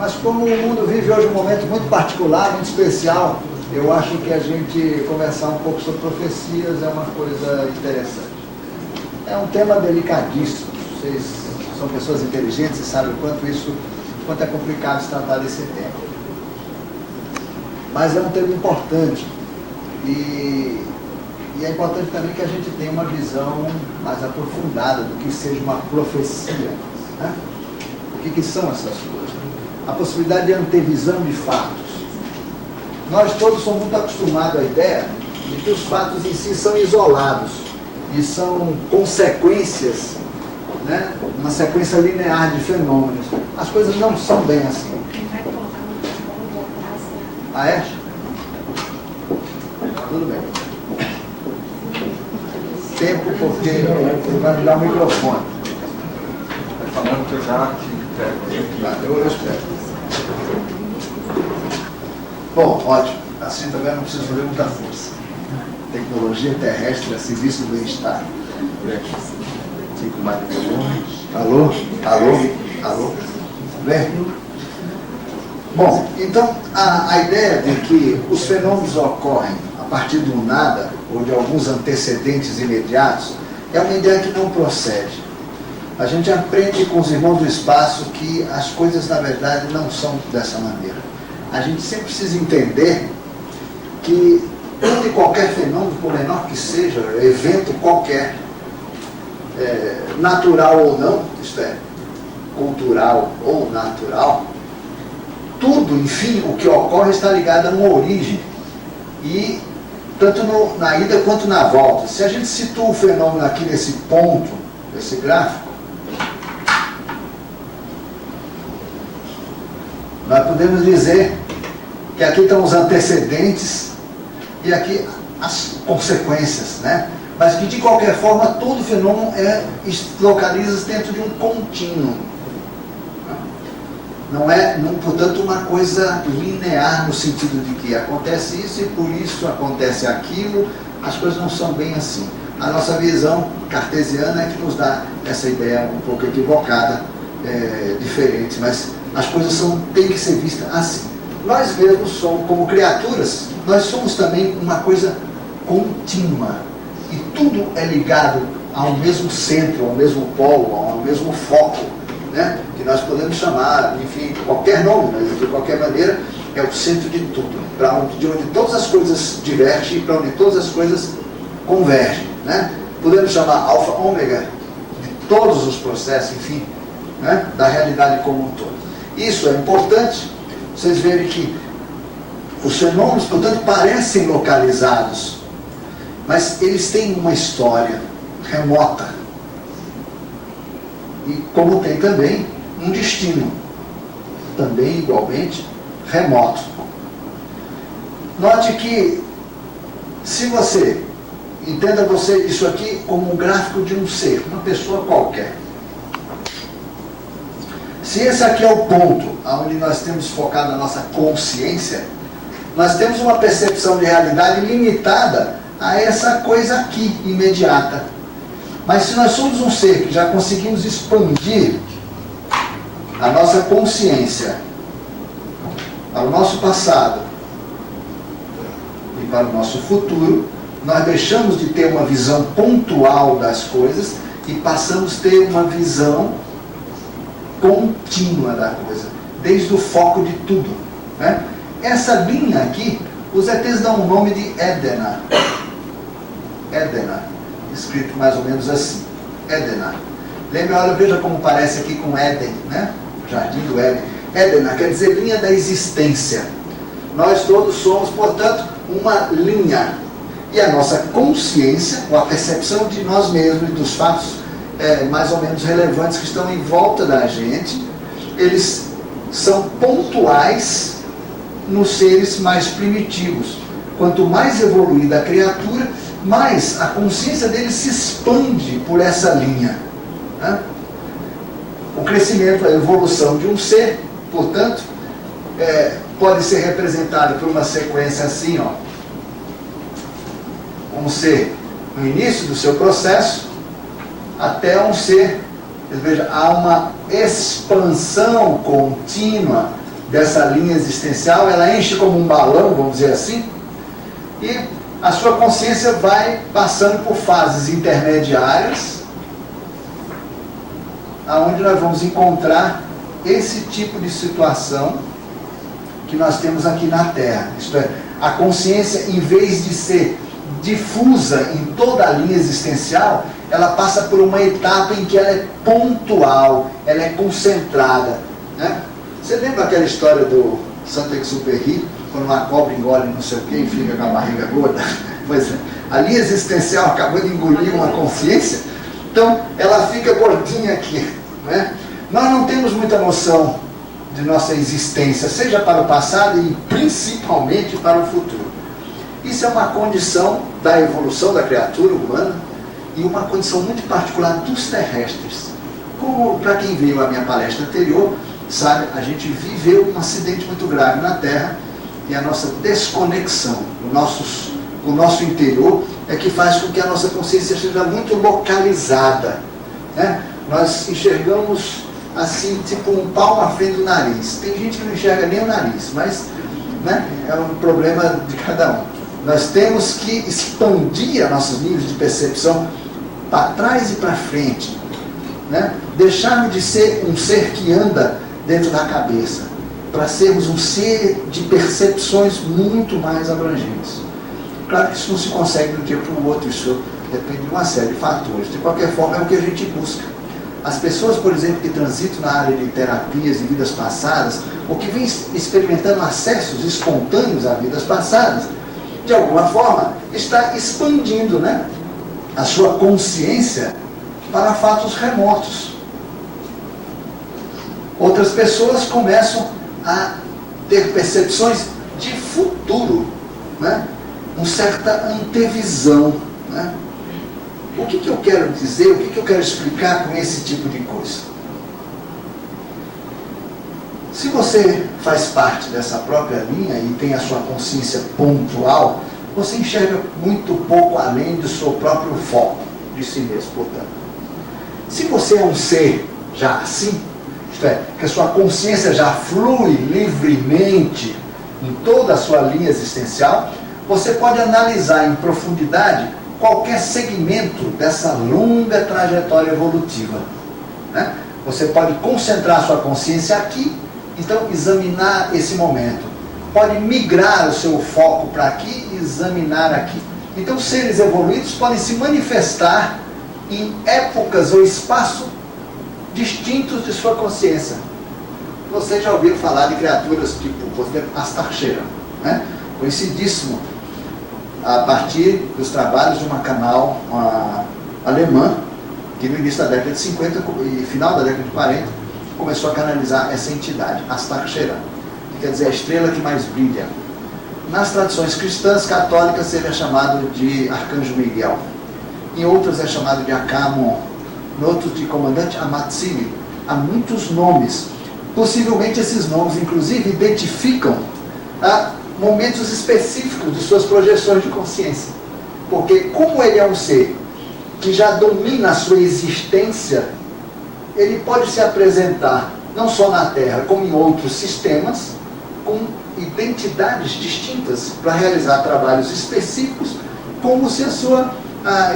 Mas como o mundo vive hoje um momento muito particular, muito especial, eu acho que a gente conversar um pouco sobre profecias é uma coisa interessante. É um tema delicadíssimo. Vocês são pessoas inteligentes e sabem quanto é complicado se tratar desse tema. Mas é um tema importante. E é importante também que a gente tenha uma visão mais aprofundada do que seja uma profecia. Né? O que são essas coisas? A possibilidade de antevisão de fatos. Nós todos somos muito acostumados à ideia de que os fatos em si são isolados e são consequências, né? Uma sequência linear de fenômenos. As coisas não são bem assim. Ah, é? Tudo bem. Tempo, porque ele vai me dar o microfone. Está falando que eu já te pego. Eu espero. Bom, ótimo. Assim também não preciso ver muita força. Tecnologia terrestre a serviço do bem-estar. Alô? Bem? Bom, então a ideia de que os fenômenos ocorrem a partir do nada ou de alguns antecedentes imediatos é uma ideia que não procede. A gente aprende com os irmãos do espaço que as coisas na verdade não são dessa maneira. A gente sempre precisa entender que todo e qualquer fenômeno, por menor que seja, evento qualquer, natural ou não, isto é, cultural ou natural, tudo, enfim, o que ocorre está ligado a uma origem. E tanto na ida quanto na volta. Se a gente situa o fenômeno aqui nesse ponto, nesse gráfico, nós podemos dizer que aqui estão os antecedentes e aqui as consequências, né? Mas que de qualquer forma todo fenômeno localiza-se dentro de um contínuo. Não é, portanto, uma coisa linear no sentido de que acontece isso e por isso acontece aquilo. As coisas não são bem assim. A nossa visão cartesiana é que nos dá essa ideia um pouco equivocada, diferente, mas as coisas têm que ser vistas assim. Nós mesmos somos, como criaturas, nós somos também uma coisa contínua. E tudo é ligado ao mesmo centro, ao mesmo polo, ao mesmo foco, né? Que nós podemos chamar, enfim, qualquer nome, mas de qualquer maneira é o centro de tudo, de onde todas as coisas divergem e para onde todas as coisas convergem, né? Podemos chamar alfa, ômega, de todos os processos, enfim, né? Da realidade como um todo. Isso é importante, vocês verem que os fenômenos, portanto, parecem localizados, mas eles têm uma história remota. E como tem também um destino, também igualmente remoto. Note que, se você, entenda você isso aqui como um gráfico de um ser, uma pessoa qualquer. Se esse aqui é o ponto onde nós temos focado a nossa consciência, nós temos uma percepção de realidade limitada a essa coisa aqui, imediata. Mas se nós somos um ser que já conseguimos expandir a nossa consciência para o nosso passado e para o nosso futuro, nós deixamos de ter uma visão pontual das coisas e passamos a ter uma visão contínua da coisa, desde o foco de tudo, né? Essa linha aqui, os ETs dão o nome de Édena. Édena, escrito mais ou menos assim, Édena. Olha, veja como parece aqui com Éden, né? Jardim do Éden. Édena quer dizer linha da existência. Nós todos somos, portanto, uma linha. E a nossa consciência, ou a percepção de nós mesmos e dos fatos mais ou menos relevantes que estão em volta da gente, eles são pontuais nos seres mais primitivos. Quanto mais evoluída a criatura, mais a consciência dele se expande por essa linha, né? O crescimento, a evolução de um ser, portanto, pode ser representado por uma sequência assim, ó. Um ser no início do seu processo, até um ser, veja, há uma expansão contínua dessa linha existencial, ela enche como um balão, vamos dizer assim, e a sua consciência vai passando por fases intermediárias, aonde nós vamos encontrar esse tipo de situação que nós temos aqui na Terra. Isto é, a consciência, em vez de ser difusa em toda a linha existencial, ela passa por uma etapa em que ela é pontual, ela é concentrada, né? Você lembra aquela história do Saint-Exupéry, quando uma cobra engole não sei o que e fica com a barriga gorda? Pois é, a linha existencial acabou de engolir uma consciência, então ela fica gordinha aqui, né? Nós não temos muita noção de nossa existência, seja para o passado e principalmente para o futuro. Isso é uma condição da evolução da criatura humana e uma condição muito particular dos terrestres. Como para quem viu a minha palestra anterior, sabe, a gente viveu um acidente muito grave na Terra e a nossa desconexão, o nosso interior, é que faz com que a nossa consciência seja muito localizada, né? Nós enxergamos assim, tipo um palmo à frente do nariz. Tem gente que não enxerga nem o nariz, mas, né, é um problema de cada um. Nós temos que expandir nossos níveis de percepção para trás e para frente, né? Deixarmos de ser um ser que anda dentro da cabeça, para sermos um ser de percepções muito mais abrangentes. Claro que isso não se consegue de um dia para o outro, isso depende de uma série de fatores. De qualquer forma, é o que a gente busca. As pessoas, por exemplo, que transitam na área de terapias de vidas passadas, ou que vêm experimentando acessos espontâneos a vidas passadas, de alguma forma, está expandindo, né, a sua consciência para fatos remotos. Outras pessoas começam a ter percepções de futuro, né, uma certa antevisão, né? O que eu quero dizer, o que eu quero explicar com esse tipo de coisa? Se você faz parte dessa própria linha e tem a sua consciência pontual, você enxerga muito pouco além do seu próprio foco, de si mesmo, portanto. Se você é um ser já assim, isto é, que a sua consciência já flui livremente em toda a sua linha existencial, você pode analisar em profundidade qualquer segmento dessa longa trajetória evolutiva, né? Você pode concentrar sua consciência aqui, então examinar esse momento. Pode migrar o seu foco para aqui e examinar aqui. Então seres evoluídos podem se manifestar em épocas ou espaços distintos de sua consciência. Vocês já ouviram falar de criaturas tipo, por exemplo, Astarcheira, né? Conhecidíssimo a partir dos trabalhos de uma canal alemã, que no início da década de 50 e final da década de 40, começou a canalizar essa entidade, Astarcheira, que quer dizer a estrela que mais brilha. Nas tradições cristãs católicas ele é chamado de Arcanjo Miguel, em outras é chamado de Acamon, em outros de Comandante Amatsili. Há muitos nomes. Possivelmente esses nomes, inclusive, identificam momentos específicos de suas projeções de consciência. Porque como ele é um ser que já domina a sua existência, ele pode se apresentar não só na Terra, como em outros sistemas, com identidades distintas para realizar trabalhos específicos, como se a sua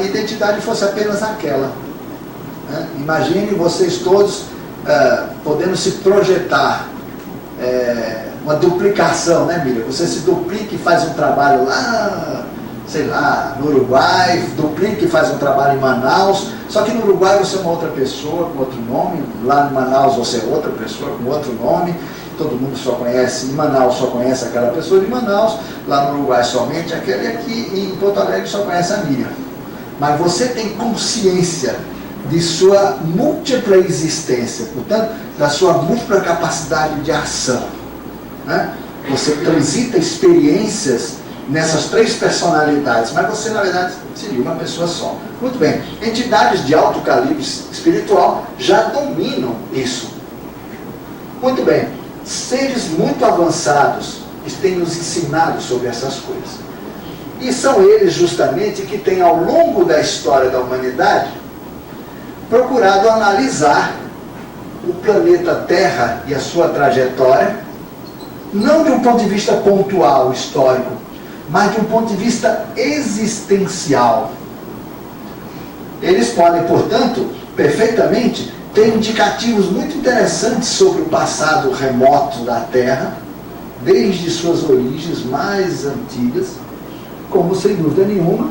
identidade fosse apenas aquela. Imagine vocês todos podendo se projetar, uma duplicação, né, Miriam? Você se duplica e faz um trabalho lá, sei lá, no Uruguai, duplica e faz um trabalho em Manaus, só que no Uruguai você é uma outra pessoa com outro nome, lá em Manaus você é outra pessoa com outro nome, todo mundo só conhece, em Manaus só conhece aquela pessoa de Manaus, lá no Uruguai somente aquele aqui, e em Porto Alegre só conhece a Miriam. Mas você tem consciência de sua múltipla existência, portanto, da sua múltipla capacidade de ação, né? Você transita experiências nessas três personalidades, mas você, na verdade, seria uma pessoa só. Muito bem, entidades de alto calibre espiritual já dominam isso. Muito bem, seres muito avançados têm nos ensinado sobre essas coisas. E são eles, justamente, que têm, ao longo da história da humanidade, procurado analisar o planeta Terra e a sua trajetória não de um ponto de vista pontual, histórico, mas de um ponto de vista existencial. Eles podem, portanto, perfeitamente ter indicativos muito interessantes sobre o passado remoto da Terra, desde suas origens mais antigas, como sem dúvida nenhuma,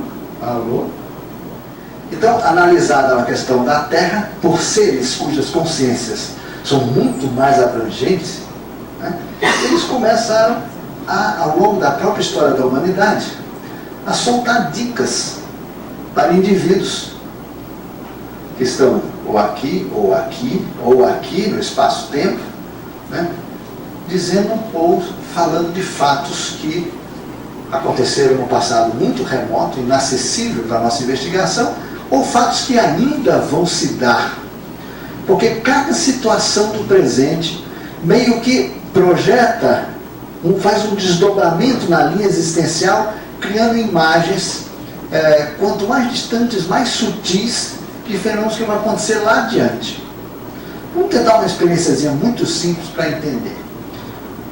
então, analisada a questão da Terra, por seres cujas consciências são muito mais abrangentes, né, eles começaram, ao longo da própria história da humanidade, a soltar dicas para indivíduos que estão ou aqui, ou aqui, ou aqui no espaço-tempo, né, dizendo ou falando de fatos que aconteceram no passado muito remoto, inacessível para a nossa investigação, ou fatos que ainda vão se dar. Porque cada situação do presente meio que projeta, faz um desdobramento na linha existencial, criando imagens, quanto mais distantes, mais sutis, de fenômenos que vão acontecer lá adiante. Vamos tentar uma experiênciazinha muito simples para entender.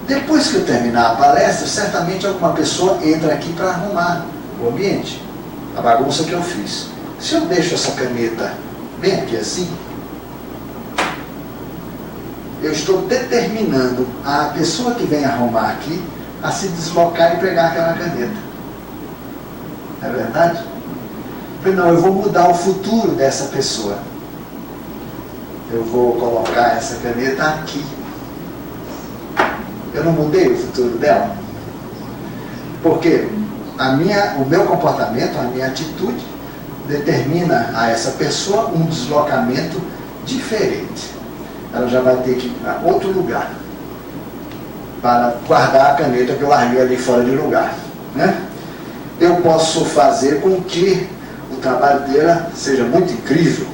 Depois que eu terminar a palestra, certamente alguma pessoa entra aqui para arrumar o ambiente, a bagunça que eu fiz. Se eu deixo essa caneta bem aqui assim, eu estou determinando a pessoa que vem arrumar aqui a se deslocar e pegar aquela caneta. Não é verdade? Eu falei, não, eu vou mudar o futuro dessa pessoa. Eu vou colocar essa caneta aqui. Eu não mudei o futuro dela? Porque o meu comportamento, a minha atitude, determina a essa pessoa um deslocamento diferente. Ela já vai ter que ir para outro lugar para guardar a caneta que eu larguei ali fora de lugar, né? Eu posso fazer com que o trabalho dela seja muito incrível.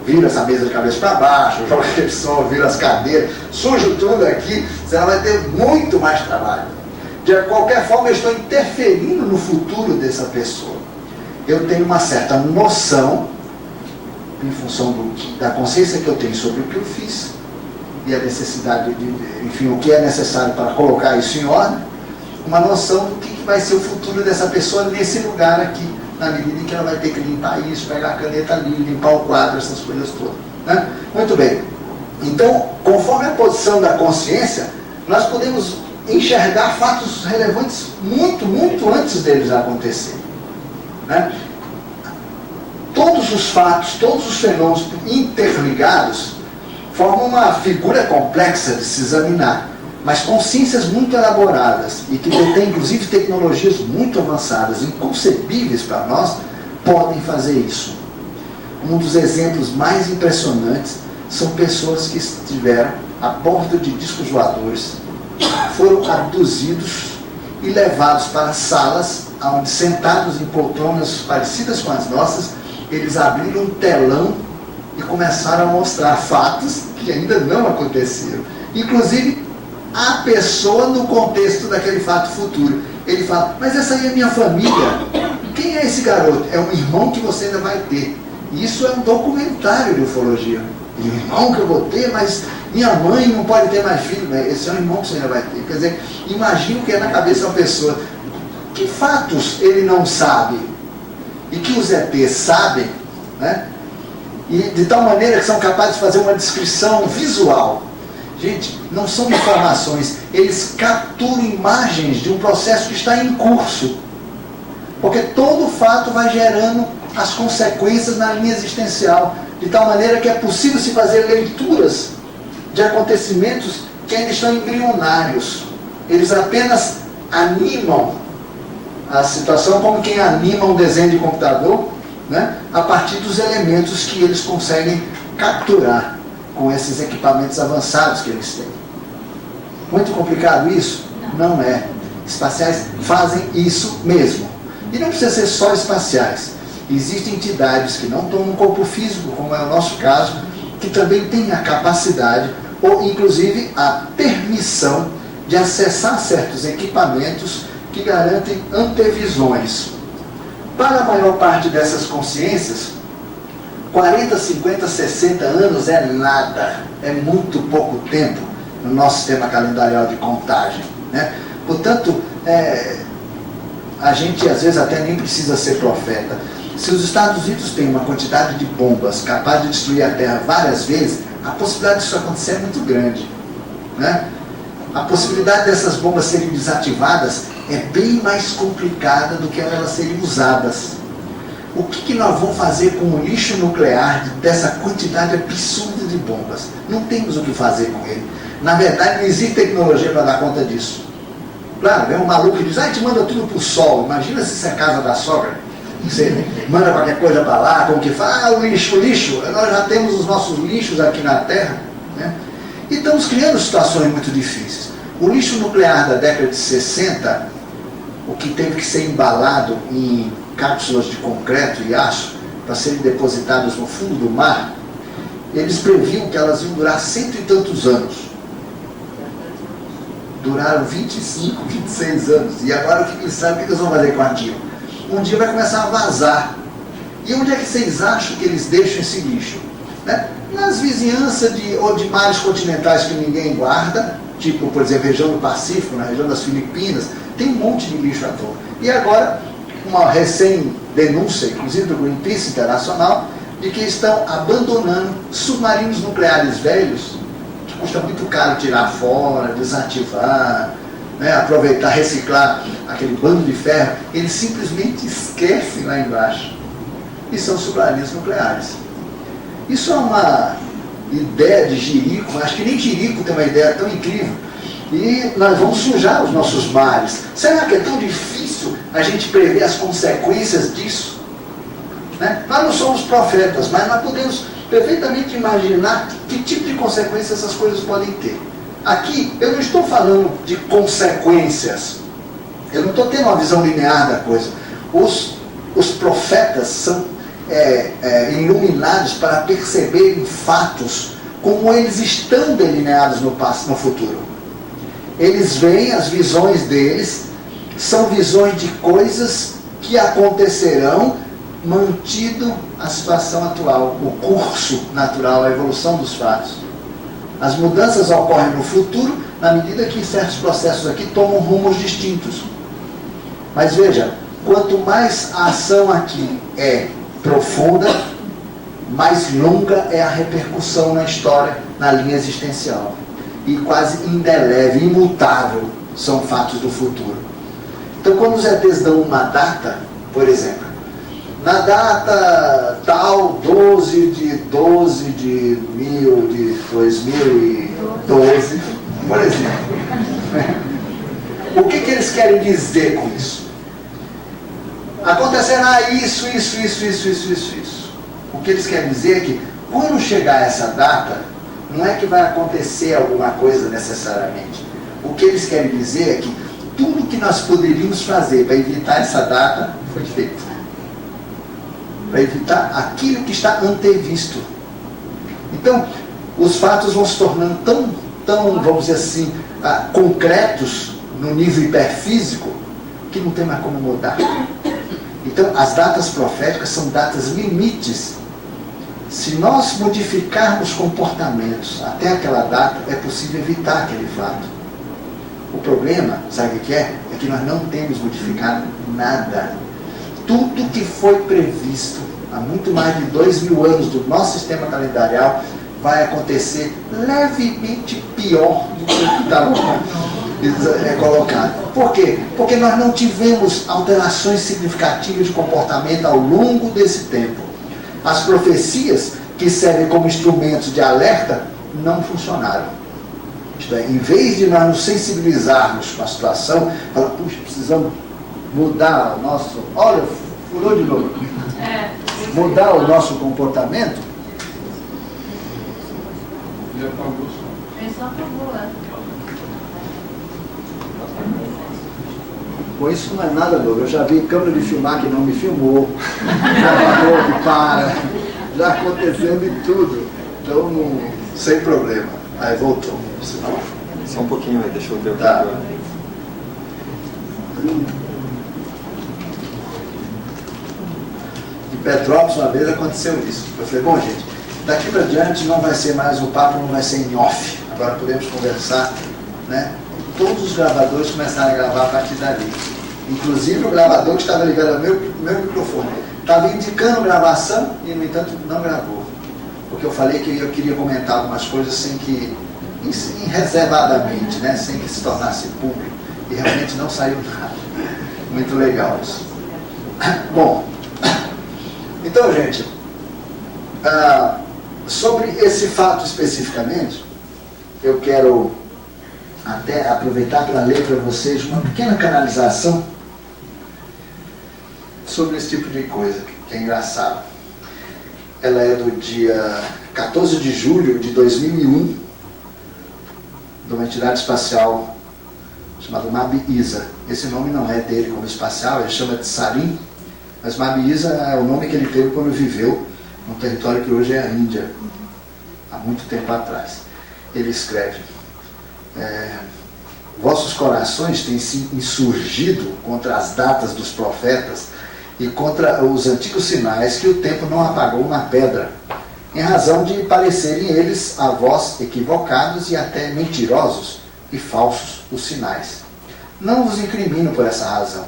Vira essa mesa de cabeça para baixo, joga aquele som, vira as cadeiras, sujo tudo aqui, ela vai ter muito mais trabalho. De qualquer forma, eu estou interferindo no futuro dessa pessoa. Eu tenho uma certa noção, em função da consciência que eu tenho sobre o que eu fiz, e a necessidade enfim, o que é necessário para colocar isso em ordem, uma noção do que vai ser o futuro dessa pessoa nesse lugar aqui, na medida em que ela vai ter que limpar isso, pegar a caneta ali, limpar o quadro, essas coisas todas, né? Muito bem. Então, conforme a posição da consciência, nós podemos enxergar fatos relevantes muito, muito antes deles acontecerem, né? Todos os fatos, todos os fenômenos interligados formam uma figura complexa de se examinar, mas consciências muito elaboradas e que detêm inclusive tecnologias muito avançadas, inconcebíveis para nós, podem fazer isso. Um dos exemplos mais impressionantes são pessoas que estiveram a bordo de discos voadores, foram abduzidos e levados para salas onde, sentados em poltronas parecidas com as nossas, eles abriram um telão e começaram a mostrar fatos que ainda não aconteceram. Inclusive, a pessoa no contexto daquele fato futuro. Ele fala, mas essa aí é minha família. Quem é esse garoto? É um irmão que você ainda vai ter. Isso é um documentário de ufologia. Um irmão que eu vou ter, mas minha mãe não pode ter mais filho. Esse é um irmão que você ainda vai ter. Quer dizer, imagina o que é na cabeça da pessoa. Que fatos ele não sabe? E que os ETs sabem, né? E de tal maneira que são capazes de fazer uma descrição visual. Gente, não são informações, eles capturam imagens de um processo que está em curso. Porque todo fato vai gerando as consequências na linha existencial, de tal maneira que é possível se fazer leituras de acontecimentos que ainda estão embrionários. Eles apenas animam a situação como quem anima um desenho de computador, né, a partir dos elementos que eles conseguem capturar com esses equipamentos avançados que eles têm. Muito complicado isso? Não é. Espaciais fazem isso mesmo. E não precisa ser só espaciais. Existem entidades que não estão no corpo físico, como é o nosso caso, que também têm a capacidade, ou inclusive a permissão, de acessar certos equipamentos que garantem antevisões. Para a maior parte dessas consciências, 40, 50, 60 anos é nada, é muito pouco tempo no nosso sistema calendarial de contagem, né? Portanto, a gente às vezes até nem precisa ser profeta. Se os Estados Unidos têm uma quantidade de bombas capaz de destruir a Terra várias vezes, a possibilidade disso acontecer é muito grande, né? A possibilidade dessas bombas serem desativadas é bem mais complicada do que elas serem usadas. O que nós vamos fazer com o lixo nuclear dessa quantidade absurda de bombas? Não temos o que fazer com ele. Na verdade, não existe tecnologia para dar conta disso. Claro, vem um maluco que diz, a gente manda tudo para o sol. Imagina se isso é a casa da sogra. Você manda qualquer coisa para lá, como que fala, o lixo, nós já temos os nossos lixos aqui na Terra, né? E estamos criando situações muito difíceis. O lixo nuclear da década de 60, o que teve que ser embalado em cápsulas de concreto e aço para serem depositadas no fundo do mar, eles previam que elas iam durar 100 e tantos anos. Duraram 25, 26 anos. E agora o que eles sabem? O que eles vão fazer com aquilo? Um dia vai começar a vazar. E onde é que vocês acham que eles deixam esse lixo? Né? Nas vizinhanças ou de mares continentais que ninguém guarda, tipo, por exemplo, região do Pacífico, na região das Filipinas, tem um monte de lixo à toa. E agora, uma recém-denúncia, inclusive do Greenpeace Internacional, de que estão abandonando submarinos nucleares velhos, que custa muito caro tirar fora, desativar, né, aproveitar, reciclar aquele bando de ferro, eles simplesmente esquecem lá embaixo. E são submarinos nucleares. Isso é uma ideia de Jerico, acho que nem Jerico tem uma ideia tão incrível. E nós vamos sujar os nossos mares. Será que é tão difícil a gente prever as consequências disso? Né? Nós não somos profetas, mas nós podemos perfeitamente imaginar que tipo de consequências essas coisas podem ter. Aqui, eu não estou falando de consequências. Eu não estou tendo uma visão linear da coisa. Os profetas são iluminados para perceberem fatos como eles estão delineados no futuro. Eles veem, as visões deles são visões de coisas que acontecerão mantido a situação atual, o curso natural, a evolução dos fatos. As mudanças ocorrem no futuro na medida que certos processos aqui tomam rumos distintos. Mas veja, quanto mais a ação aqui é profunda, mais longa é a repercussão na história, na linha existencial. E quase indelével, imutável são fatos do futuro. Então, quando os ETs dão uma data, por exemplo, na data tal, 12 de 2012, por exemplo, o que eles querem dizer com isso? Acontecerá isso. O que eles querem dizer é que, quando chegar essa data, não é que vai acontecer alguma coisa necessariamente. O que eles querem dizer é que tudo que nós poderíamos fazer para evitar essa data foi feito. Para evitar aquilo que está antevisto. Então, os fatos vão se tornando tão, vamos dizer assim, concretos no nível hiperfísico, que não tem mais como mudar. Então, as datas proféticas são datas limites. Se nós modificarmos comportamentos até aquela data, é possível evitar aquele fato. O problema, sabe o que é? É que nós não temos modificado nada. Tudo que foi previsto há muito mais de 2000 anos do nosso sistema calendarial vai acontecer levemente pior do que estava colocado. Por quê? Porque nós não tivemos alterações significativas de comportamento ao longo desse tempo. As profecias que servem como instrumentos de alerta não funcionaram. Isto é, em vez de nós nos sensibilizarmos com a situação, falar, puxa, precisamos mudar o nosso... Olha, furou de novo. Mudar o nosso comportamento. Pô, isso não é nada novo. Eu já vi câmera de filmar que não me filmou. Já parou que para. Já acontecendo e tudo. Então, sem problema. Aí voltou. Só um pouquinho aí, deixa eu ver o que tá. agora. Em Petrópolis, uma vez aconteceu isso. Eu falei, bom, gente, daqui para diante não vai ser mais, o papo não vai ser em off, agora podemos conversar, né? Todos os gravadores começaram a gravar a partir dali. Inclusive o gravador que estava ligado ao meu microfone. Estava indicando gravação e, no entanto, não gravou. Porque eu falei que eu queria comentar algumas coisas sem que, reservadamente, né? Sem que se tornasse público. E realmente não saiu nada. Muito legal isso. Bom, então, gente, sobre esse fato especificamente, eu quero até aproveitar para ler para vocês uma pequena canalização sobre esse tipo de coisa, que é engraçado. Ela é do dia 14 de julho de 2001, de uma entidade espacial chamada Mabi-Isa. Esse nome não é dele como espacial, ele chama de Sarin, mas Mabi-Isa é o nome que ele teve quando viveu num território que hoje é a Índia, há muito tempo atrás. Ele escreve: vossos corações têm se insurgido contra as datas dos profetas e contra os antigos sinais que o tempo não apagou na pedra, em razão de parecerem eles a vós equivocados e até mentirosos e falsos os sinais. Não vos incrimino por essa razão,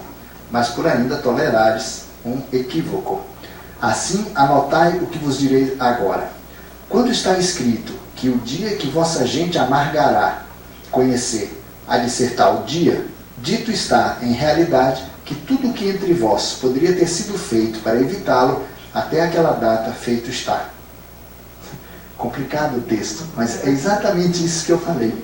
mas por ainda tolerares um equívoco. Assim, anotai o que vos direi agora. Quando está escrito que o dia que vossa gente amargará conhecer há de ser tal dia, dito está, em realidade, que tudo o que entre vós poderia ter sido feito para evitá-lo, até aquela data feito está. Complicado o texto, mas é exatamente isso que eu falei.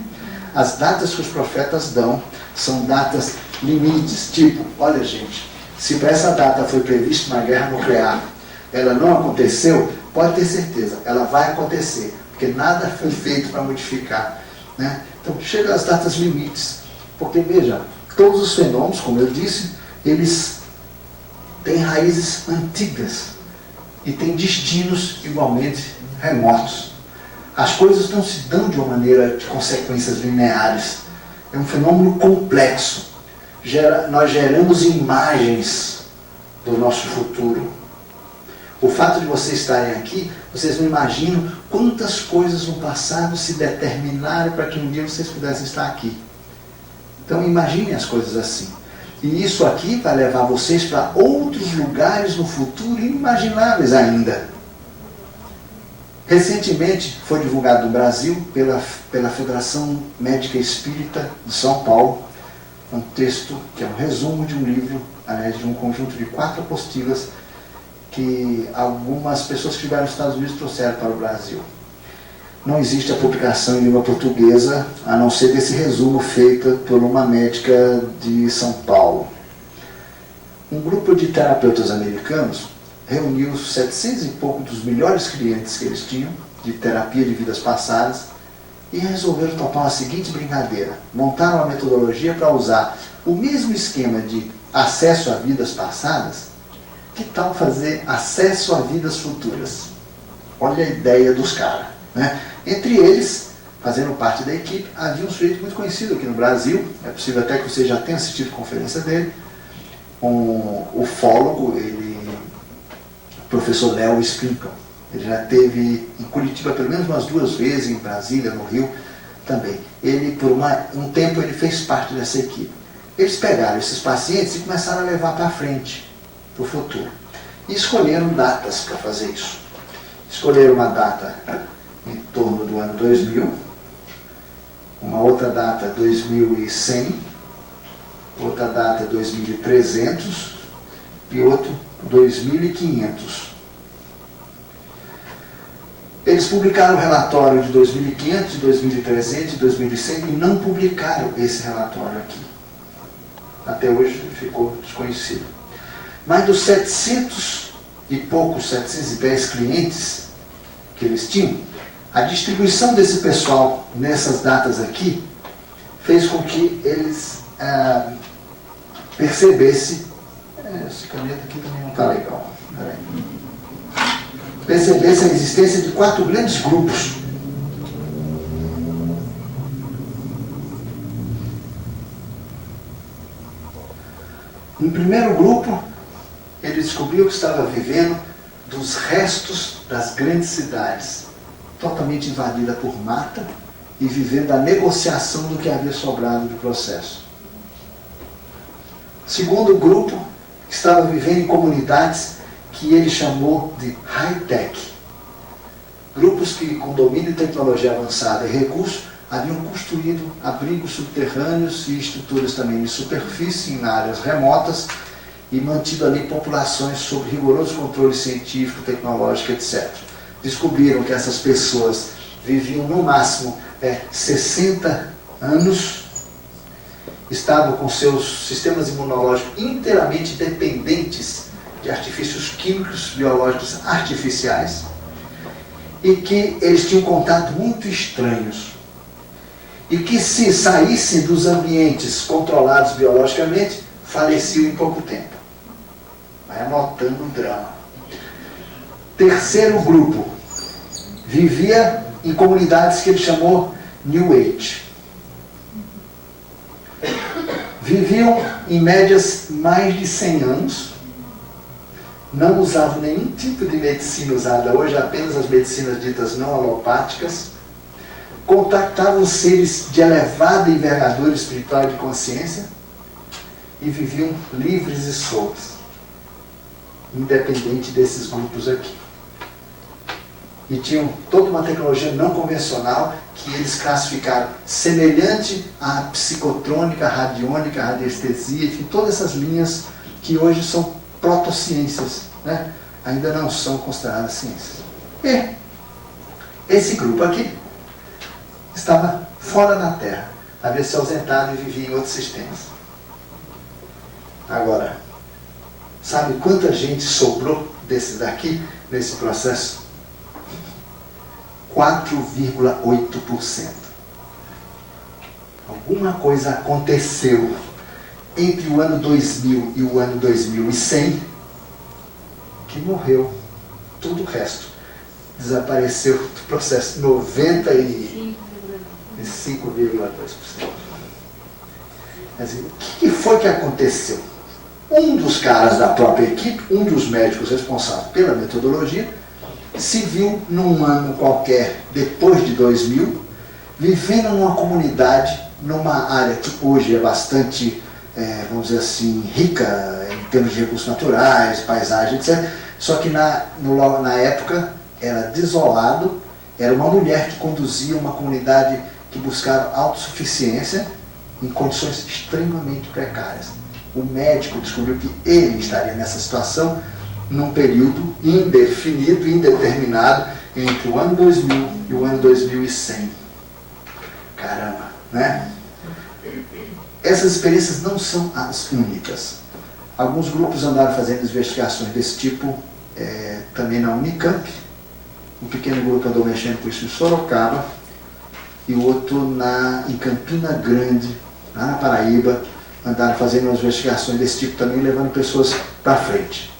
As datas que os profetas dão são datas limites, tipo, olha gente, se para essa data foi prevista uma guerra nuclear, ela não aconteceu, pode ter certeza, ela vai acontecer, porque nada foi feito para modificar, né? Então, chega às datas limites, porque veja, todos os fenômenos, como eu disse, eles têm raízes antigas e têm destinos igualmente remotos. As coisas não se dão de uma maneira de consequências lineares. É um fenômeno complexo. Nós geramos imagens do nosso futuro. O fato de vocês estarem aqui, vocês não imaginam quantas coisas no passado se determinaram para que um dia vocês pudessem estar aqui. Então imaginem as coisas assim. E isso aqui vai levar vocês para outros lugares no futuro inimagináveis ainda. Recentemente foi divulgado no Brasil pela Federação Médica Espírita de São Paulo um texto que é um resumo de um livro, aliás, de um conjunto de 4 apostilas que algumas pessoas que estiveram nos Estados Unidos trouxeram para o Brasil. Não existe a publicação em língua portuguesa, a não ser desse resumo feito por uma médica de São Paulo. Um grupo de terapeutas americanos reuniu 700 e pouco dos melhores clientes que eles tinham, de terapia de vidas passadas, e resolveram topar a seguinte brincadeira. Montaram uma metodologia para usar o mesmo esquema de acesso a vidas passadas. Que tal fazer acesso a vidas futuras? Olha a ideia dos caras, né? Entre eles, fazendo parte da equipe, havia um sujeito muito conhecido aqui no Brasil, é possível até que você já tenha assistido a conferência dele, um ufólogo, o professor Léo Spinkel. Ele já esteve em Curitiba pelo menos umas 2 vezes, em Brasília, no Rio também. Ele, por um tempo, ele fez parte dessa equipe. Eles pegaram esses pacientes e começaram a levar para frente, para o futuro. E escolheram datas para fazer isso. Escolheram uma data em torno do ano 2000, uma outra data 2100, outra data 2300 e outro 2500. Eles publicaram o relatório de 2500, de 2300, de 2100 e não publicaram esse relatório aqui. Até hoje ficou desconhecido. Mas dos 700 e poucos, 710 clientes que eles tinham, a distribuição desse pessoal nessas datas aqui fez com que eles percebessem. Esse caneta aqui também não está legal. Percebesse a existência de 4 grandes grupos. No primeiro grupo, ele descobriu que estava vivendo dos restos das grandes cidades. totalmente invadida por mata e vivendo a negociação do que havia sobrado do processo. Segundo grupo, estava vivendo em comunidades que ele chamou de high-tech. Grupos que, com domínio de tecnologia avançada e recursos, haviam construído abrigos subterrâneos e estruturas também de superfície em áreas remotas e mantido ali populações sob rigoroso controle científico, tecnológico, etc. Descobriram que essas pessoas viviam no máximo 60 anos, estavam com seus sistemas imunológicos inteiramente dependentes de artifícios químicos, biológicos artificiais, e que eles tinham contato muito estranhos. E que se saíssem dos ambientes controlados biologicamente, faleciam em pouco tempo. Vai anotando o drama. Terceiro grupo, vivia em comunidades que ele chamou New Age. Viviam em médias mais de 100 anos, não usavam nenhum tipo de medicina usada hoje, apenas as medicinas ditas não alopáticas, contactavam seres de elevada envergadura espiritual e de consciência e viviam livres e soltos, independente desses grupos aqui. E tinham toda uma tecnologia não convencional que eles classificaram semelhante à psicotrônica, radiônica, radiestesia, enfim, todas essas linhas que hoje são protociências, né? Ainda não são consideradas ciências. E esse grupo aqui estava fora da Terra, havia se ausentado e vivia em outros sistemas. Agora, sabe quanta gente sobrou desses daqui, nesse processo? 4,8%. Alguma coisa aconteceu entre o ano 2000 e o ano 2100 que morreu. Todo o resto desapareceu do processo. 95,2%. Quer dizer, o que foi que aconteceu? Um dos caras da própria equipe, um dos médicos responsáveis pela metodologia, se viu num ano qualquer, depois de 2000, vivendo numa comunidade, numa área que hoje é bastante, vamos dizer assim, rica em termos de recursos naturais, paisagem, etc. Só que na época era desolado, era uma mulher que conduzia uma comunidade que buscava autossuficiência em condições extremamente precárias. O médico descobriu que ele estaria nessa situação num período indefinido, indeterminado, entre o ano 2000 e o ano 2100. Caramba, né? Essas experiências não são as únicas. Alguns grupos andaram fazendo investigações desse tipo também na Unicamp. Um pequeno grupo andou mexendo com isso em Sorocaba e o outro em Campina Grande, lá na Paraíba, andaram fazendo umas investigações desse tipo também, levando pessoas para frente.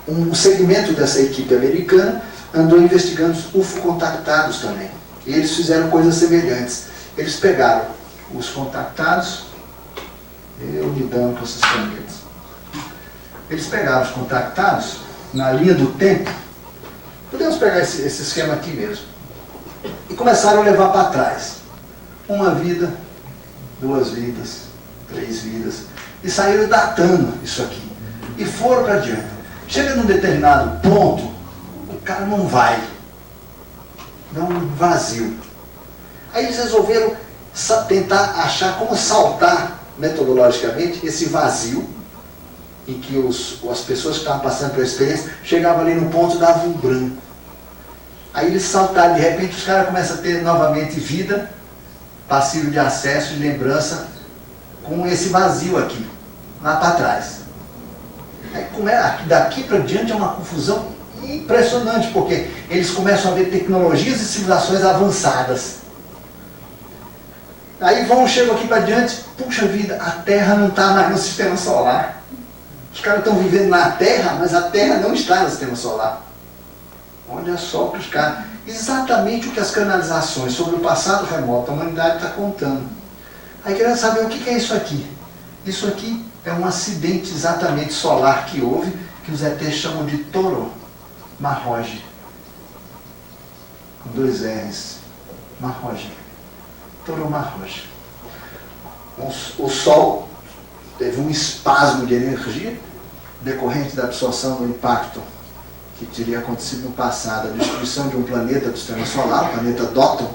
Um segmento dessa equipe americana andou investigando os UFO contactados também. E eles fizeram coisas semelhantes. Eles pegaram os contactados, eu lidando com esses caminhos. Eles pegaram os contactados na linha do tempo, podemos pegar esse esquema aqui mesmo, e começaram a levar para trás. Uma vida, 2 vidas, 3 vidas, e saíram datando isso aqui. E foram para diante. Chega num determinado ponto, o cara não vai. Dá um vazio. Aí eles resolveram tentar achar como saltar metodologicamente esse vazio, em que as pessoas que estavam passando pela experiência chegavam ali no ponto e davam um branco. Aí eles saltaram, de repente os caras começam a ter novamente vida, passivo de acesso e lembrança, com esse vazio aqui, lá para trás. Aí, daqui para diante é uma confusão impressionante, porque eles começam a ver tecnologias e civilizações avançadas. Aí chegam aqui para diante, puxa vida, a Terra não está mais no sistema solar. Os caras estão vivendo na Terra, mas a Terra não está no sistema solar. Olha só para os caras. Exatamente o que as canalizações sobre o passado remoto, a humanidade está contando. Aí querendo saber o que é isso aqui. Isso aqui é um acidente exatamente solar que houve, que os ETs chamam de Toro Marroge. com 2 R's, Marroja. Estourou Marroja. O Sol teve um espasmo de energia decorrente da absorção do impacto que teria acontecido no passado, a destruição de um planeta do sistema solar, o planeta Dóton,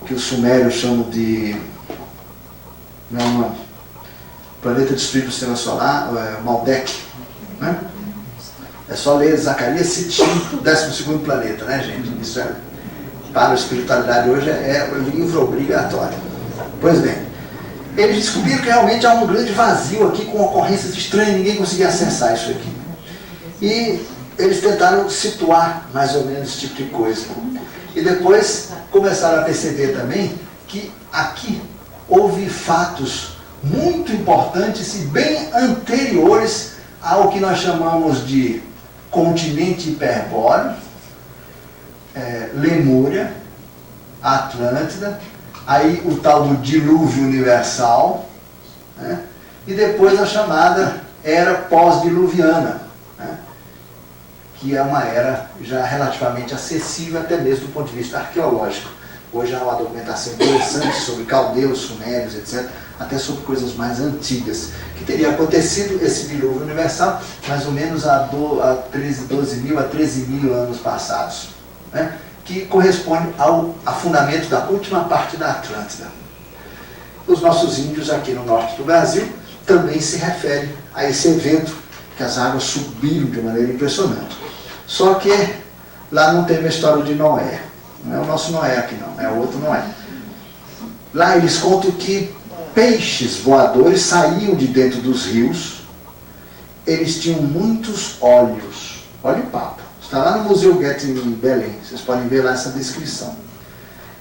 que os sumérios chamam de... Não, planeta destruído do sistema solar, Maldek, né? É só ler Zacarias Sitchin, o 12º planeta, né, gente? Isso é, para a espiritualidade hoje é o livro obrigatório. Pois bem, eles descobriram que realmente há um grande vazio aqui com ocorrências estranhas, ninguém conseguia acessar isso aqui. E eles tentaram situar mais ou menos esse tipo de coisa. E depois começaram a perceber também que aqui houve fatos muito importantes e bem anteriores ao que nós chamamos de continente hiperbóreo, Lemúria, Atlântida, aí o tal do dilúvio universal, né? E depois a chamada era pós-diluviana, né? Que é uma era já relativamente acessível até mesmo do ponto de vista arqueológico. Hoje há uma documentação interessante sobre caldeus, sumérios, etc., até sobre coisas mais antigas, que teria acontecido esse dilúvio universal mais ou menos há 12 mil a 13 mil anos passados, né? Que corresponde ao afundamento da última parte da Atlântida. Os nossos índios aqui no norte do Brasil também se referem a esse evento, que as águas subiram de maneira impressionante. Só que lá não teve a história de Noé. Não é o nosso Noé aqui não, é o outro Noé. Lá eles contam que peixes voadores saíam de dentro dos rios, eles tinham muitos olhos. Olha o papo. Está lá no Museu Goethe em Belém, vocês podem ver lá essa descrição.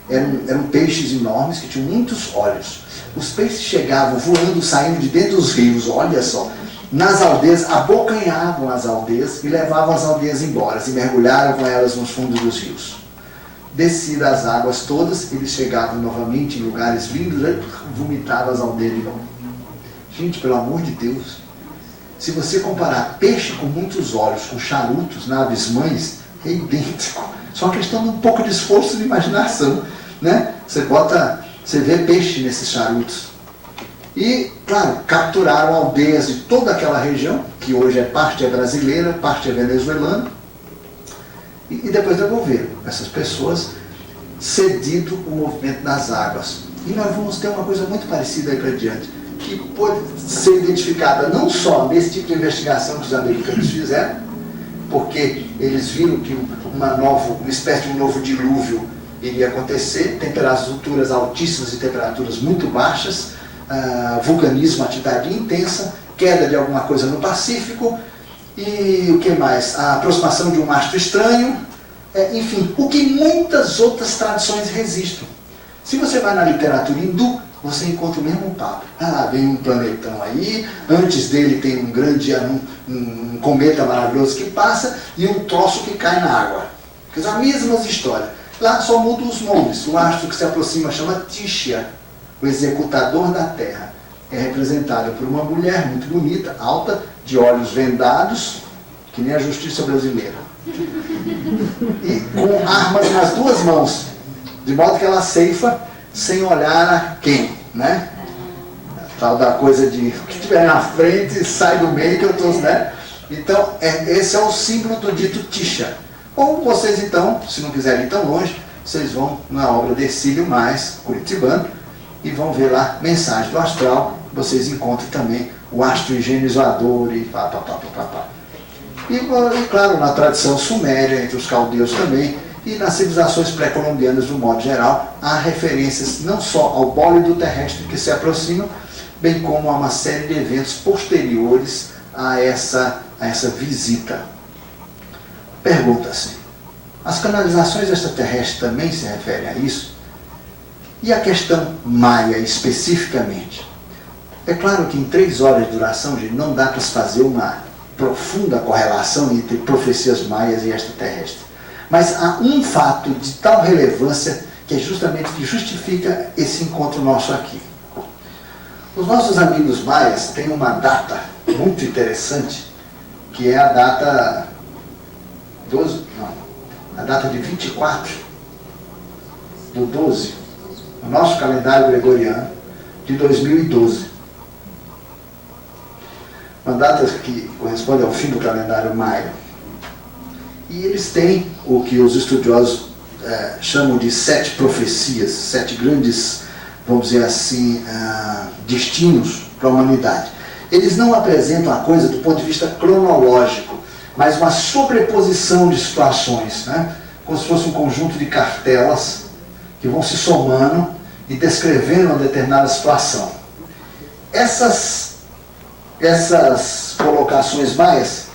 Eram peixes enormes que tinham muitos olhos. Os peixes chegavam voando, saindo de dentro dos rios, olha só, nas aldeias, abocanhavam as aldeias e levavam as aldeias embora, e mergulharam com elas nos fundos dos rios. Descidas as águas todas, eles chegavam novamente em lugares lindos e vomitavam as aldeias de novo. Gente, pelo amor de Deus, se você comparar peixe com muitos olhos, com charutos, naves mães, é idêntico. Só uma questão de um pouco de esforço de imaginação, né? Você vê peixe nesses charutos. E, claro, capturaram aldeias de toda aquela região, que hoje parte é brasileira, parte é venezuelana, e depois devolveram essas pessoas, cedido o movimento das águas. E nós vamos ter uma coisa muito parecida aí para diante, que pode ser identificada não só nesse tipo de investigação que os americanos fizeram, porque eles viram que uma espécie de um novo dilúvio iria acontecer, temperaturas altíssimas e temperaturas muito baixas, vulcanismo, atividade intensa, queda de alguma coisa no Pacífico, e o que mais? A aproximação de um astro estranho, enfim, o que muitas outras tradições resistem. Se você vai na literatura hindu, você encontra o mesmo papo. Vem um planetão aí, antes dele tem um grande um cometa maravilhoso que passa e um troço que cai na água. Quer dizer, as mesmas histórias. Lá só mudam os nomes. O astro que se aproxima chama Tishya, o executador da Terra. É representado por uma mulher muito bonita, alta, de olhos vendados, que nem a justiça brasileira. E com armas nas duas mãos, de modo que ela ceifa sem olhar a quem, né? Tal da coisa de o que estiver na frente, sai do meio que eu estou, né? Então, esse é o símbolo do dito Tishya. Ou vocês então, se não quiserem ir tão longe, vocês vão na obra de Ercílio Mais, curitibano, e vão ver lá Mensagem do Astral, vocês encontram também o astro higienizador e pá. E claro, na tradição suméria, entre os caldeus também, e nas civilizações pré-colombianas, de um modo geral, há referências não só ao bólido terrestre que se aproxima, bem como a uma série de eventos posteriores a essa visita. Pergunta-se, as canalizações extraterrestres também se referem a isso? E a questão maia especificamente? É claro que em 3 horas de duração, gente, não dá para se fazer uma profunda correlação entre profecias maias e extraterrestres. Mas há um fato de tal relevância que é justamente que justifica esse encontro nosso aqui. Os nossos amigos maias têm uma data muito interessante, que é a data de 24 do 12, o nosso calendário gregoriano de 2012. Uma data que corresponde ao fim do calendário maia. E eles têm o que os estudiosos chamam de 7 profecias, 7 grandes, vamos dizer assim, destinos para a humanidade. Eles não apresentam a coisa do ponto de vista cronológico, mas uma sobreposição de situações, né? Como se fosse um conjunto de cartelas que vão se somando e descrevendo uma determinada situação. Essas colocações maias,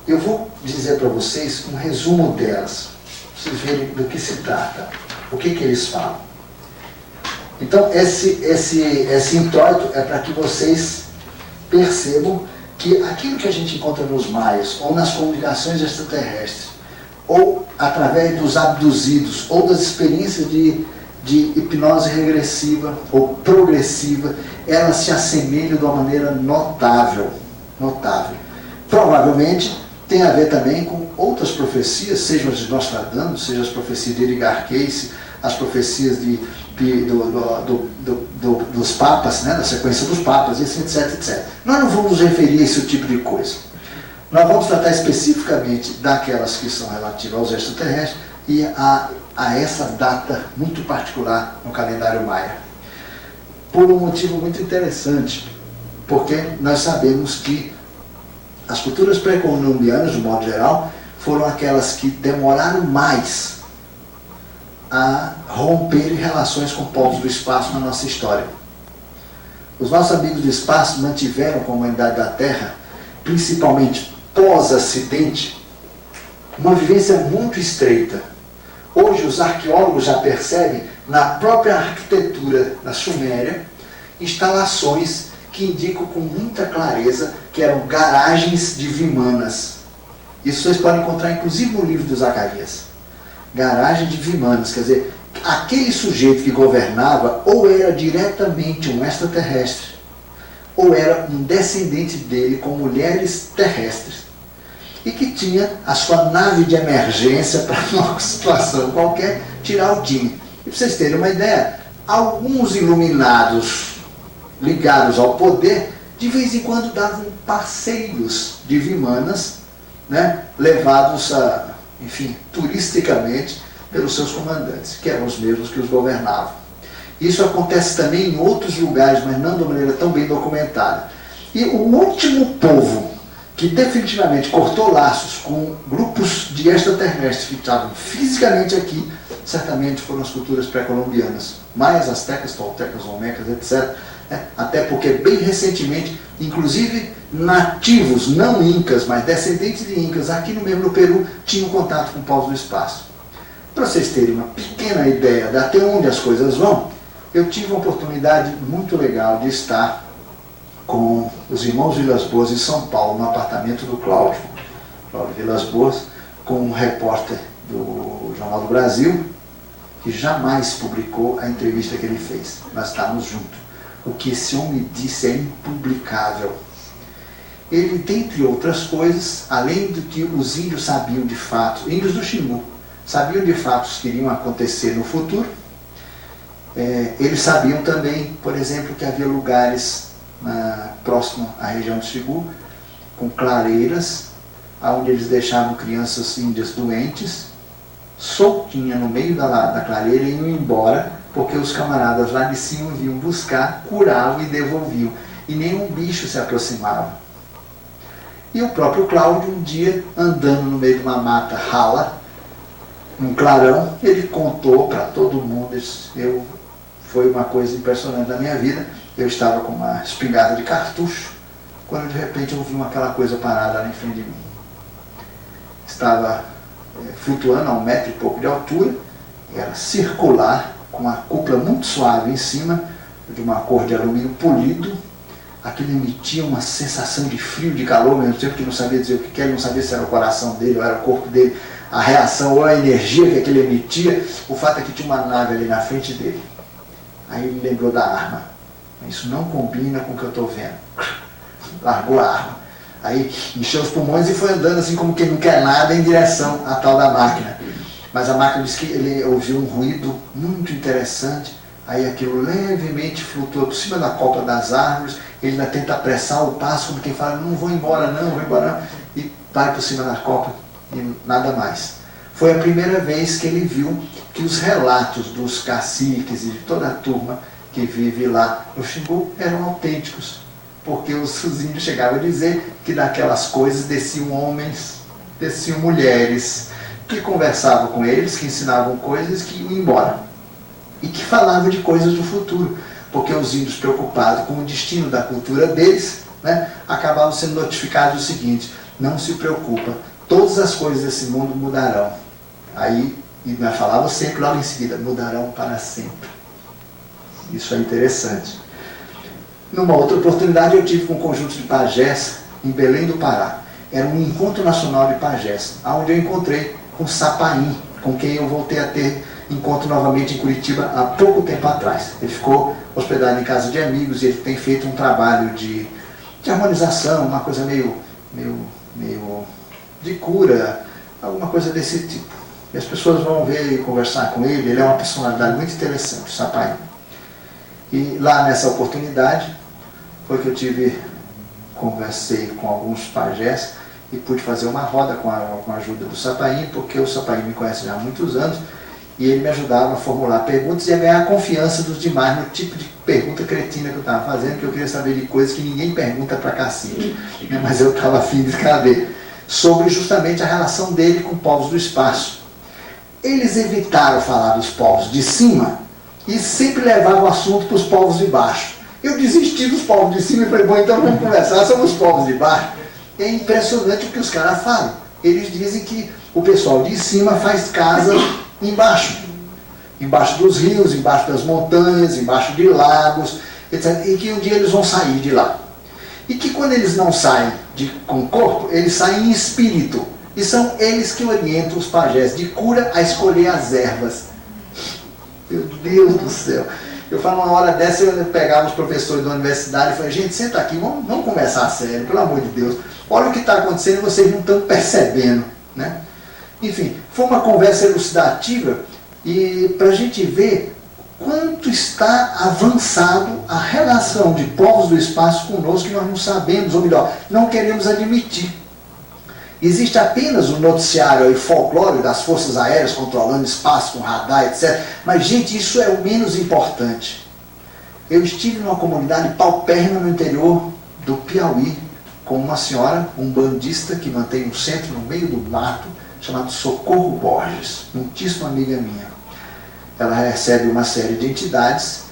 eu vou dizer para vocês um resumo delas, para vocês verem do que se trata, o que eles falam. Então, esse introito é para que vocês percebam que aquilo que a gente encontra nos maias, ou nas comunicações extraterrestres, ou através dos abduzidos, ou das experiências de hipnose regressiva ou progressiva, elas se assemelham de uma maneira notável. Provavelmente tem a ver também com outras profecias, sejam as de Nostradamus, sejam as profecias de Edgar Cayce, as profecias dos papas, né, da sequência dos papas, etc. Nós não vamos nos referir a esse tipo de coisa. Nós vamos tratar especificamente daquelas que são relativas aos extraterrestres e a essa data muito particular no calendário maia. Por um motivo muito interessante, porque nós sabemos que as culturas pré-colombianas, de modo geral, foram aquelas que demoraram mais a romper relações com povos do espaço na nossa história. Os nossos amigos do espaço mantiveram com a humanidade da Terra, principalmente pós-acidente, uma vivência muito estreita. Hoje os arqueólogos já percebem, na própria arquitetura da Suméria, instalações que indicam com muita clareza que eram garagens de Vimanas. Isso vocês podem encontrar inclusive no livro do Zacarias. Garagem de Vimanas, quer dizer, aquele sujeito que governava ou era diretamente um extraterrestre, ou era um descendente dele com mulheres terrestres, e que tinha a sua nave de emergência para uma situação qualquer, tirar o time. E para vocês terem uma ideia, alguns iluminados ligados ao poder, de vez em quando davam passeios de Vimanas, né, levados turisticamente pelos seus comandantes, que eram os mesmos que os governavam. Isso acontece também em outros lugares, mas não de uma maneira tão bem documentada. E o último povo que definitivamente cortou laços com grupos de extraterrestres que estavam fisicamente aqui, certamente foram as culturas pré-colombianas, maias, astecas, toltecas, olmecas, etc. Até porque bem recentemente, inclusive nativos, não incas, mas descendentes de incas, aqui no mesmo no Peru, tinham contato com povos do espaço. Para vocês terem uma pequena ideia de até onde as coisas vão, eu tive uma oportunidade muito legal de estar com os irmãos Vilas Boas em São Paulo, no apartamento do Cláudio Vilas Boas, com um repórter do Jornal do Brasil, que jamais publicou a entrevista que ele fez. Nós estávamos juntos. O que esse homem disse é impublicável. Ele, dentre outras coisas, além do que os índios sabiam de fato, índios do Xingu, sabiam de fatos que iriam acontecer no futuro, eles sabiam também, por exemplo, que havia lugares próximo à região do Xingu, com clareiras, onde eles deixavam crianças índias doentes, soltinhas no meio da clareira e iam embora, porque os camaradas lá de cima vinham buscar, curavam e devolviam. E nenhum bicho se aproximava. E o próprio Cláudio, um dia, andando no meio de uma mata rala, num clarão, ele contou para todo mundo, foi uma coisa impressionante na minha vida. Eu estava com uma espingarda de cartucho, quando de repente eu vi aquela coisa parada lá em frente de mim. Estava flutuando a 1 metro e pouco de altura, era circular, com uma cúpula muito suave em cima, de uma cor de alumínio polido. Aquilo emitia uma sensação de frio, de calor, ao mesmo tempo que não sabia dizer o que era, não sabia se era o coração dele ou era o corpo dele, a reação ou a energia que aquilo emitia. O fato é que tinha uma nave ali na frente dele. Aí ele lembrou da arma. Isso não combina com o que eu estou vendo. Largou a arma. Aí encheu os pulmões e foi andando assim como quem não quer nada em direção à tal da máquina. Mas a máquina disse que ele ouviu um ruído muito interessante, aí aquilo levemente flutua por cima da copa das árvores, ele ainda tenta apressar o passo, como quem fala, não vou embora não, e vai por cima da copa e nada mais. Foi a primeira vez que ele viu que os relatos dos caciques e de toda a turma que vive lá no Xingu eram autênticos, porque os índios chegavam a dizer que daquelas coisas desciam homens, desciam mulheres, que conversavam com eles, que ensinavam coisas, que iam embora. E que falavam de coisas do futuro, porque os índios preocupados com o destino da cultura deles, né, acabavam sendo notificados o seguinte: não se preocupa, todas as coisas desse mundo mudarão. Aí, e nós falávamos sempre logo em seguida, mudarão para sempre. Isso é interessante. Numa outra oportunidade eu tive com um conjunto de pajés em Belém do Pará. Era um encontro nacional de pajés, onde eu encontrei com Sapaim, com quem eu voltei a ter encontro novamente em Curitiba há pouco tempo atrás. Ele ficou hospedado em casa de amigos e ele tem feito um trabalho de harmonização, uma coisa meio de cura, alguma coisa desse tipo. E as pessoas vão ver e conversar com ele, ele é uma personalidade muito interessante, o Sapaim. E lá nessa oportunidade foi que eu conversei com alguns pajés e pude fazer uma roda com a ajuda do Sapaim, porque o Sapaim me conhece já há muitos anos e ele me ajudava a formular perguntas e a ganhar a confiança dos demais no tipo de pergunta cretina que eu estava fazendo, que eu queria saber de coisas que ninguém pergunta para cacique, né? Mas eu estava afim de saber sobre justamente a relação dele com povos do espaço. Eles evitaram falar dos povos de cima e sempre levavam o assunto para os povos de baixo. Eu desisti dos povos de cima e falei, bom, então vamos conversar sobre os povos de baixo. É impressionante o que os caras falam. Eles dizem que o pessoal de cima faz casa embaixo. Embaixo dos rios, embaixo das montanhas, embaixo de lagos, etc. E que um dia eles vão sair de lá. E que quando eles não saem com o corpo, eles saem em espírito. E são eles que orientam os pajés de cura a escolher as ervas. Meu Deus do céu. Eu falo, uma hora dessa eu pegava os professores da universidade e falei, gente, senta aqui, vamos conversar a sério, pelo amor de Deus. Olha o que está acontecendo e vocês não estão percebendo, né? Enfim, foi uma conversa elucidativa e para a gente ver quanto está avançado a relação de povos do espaço conosco que nós não sabemos, ou melhor, não queremos admitir. Existe apenas o noticiário e folclore das forças aéreas controlando espaço com radar, etc. Mas, gente, isso é o menos importante. Eu estive numa comunidade paupérrima no interior do Piauí, com uma senhora, um bandista que mantém um centro no meio do mato, chamado Socorro Borges, muitíssima amiga minha. Ela recebe uma série de entidades,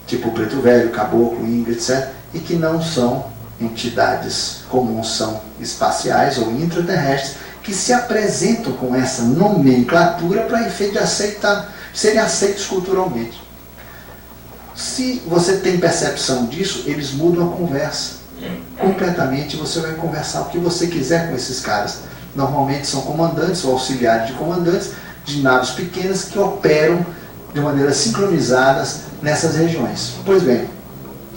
tipo Preto Velho, Caboclo, Inga, etc., e que não são entidades comuns, são espaciais ou intraterrestres, que se apresentam com essa nomenclatura para efeito de serem aceitos culturalmente. Se você tem percepção disso, eles mudam a conversa completamente. Você vai conversar o que você quiser com esses caras. Normalmente são comandantes ou auxiliares de comandantes de naves pequenas que operam de maneira sincronizadas nessas regiões. Pois bem,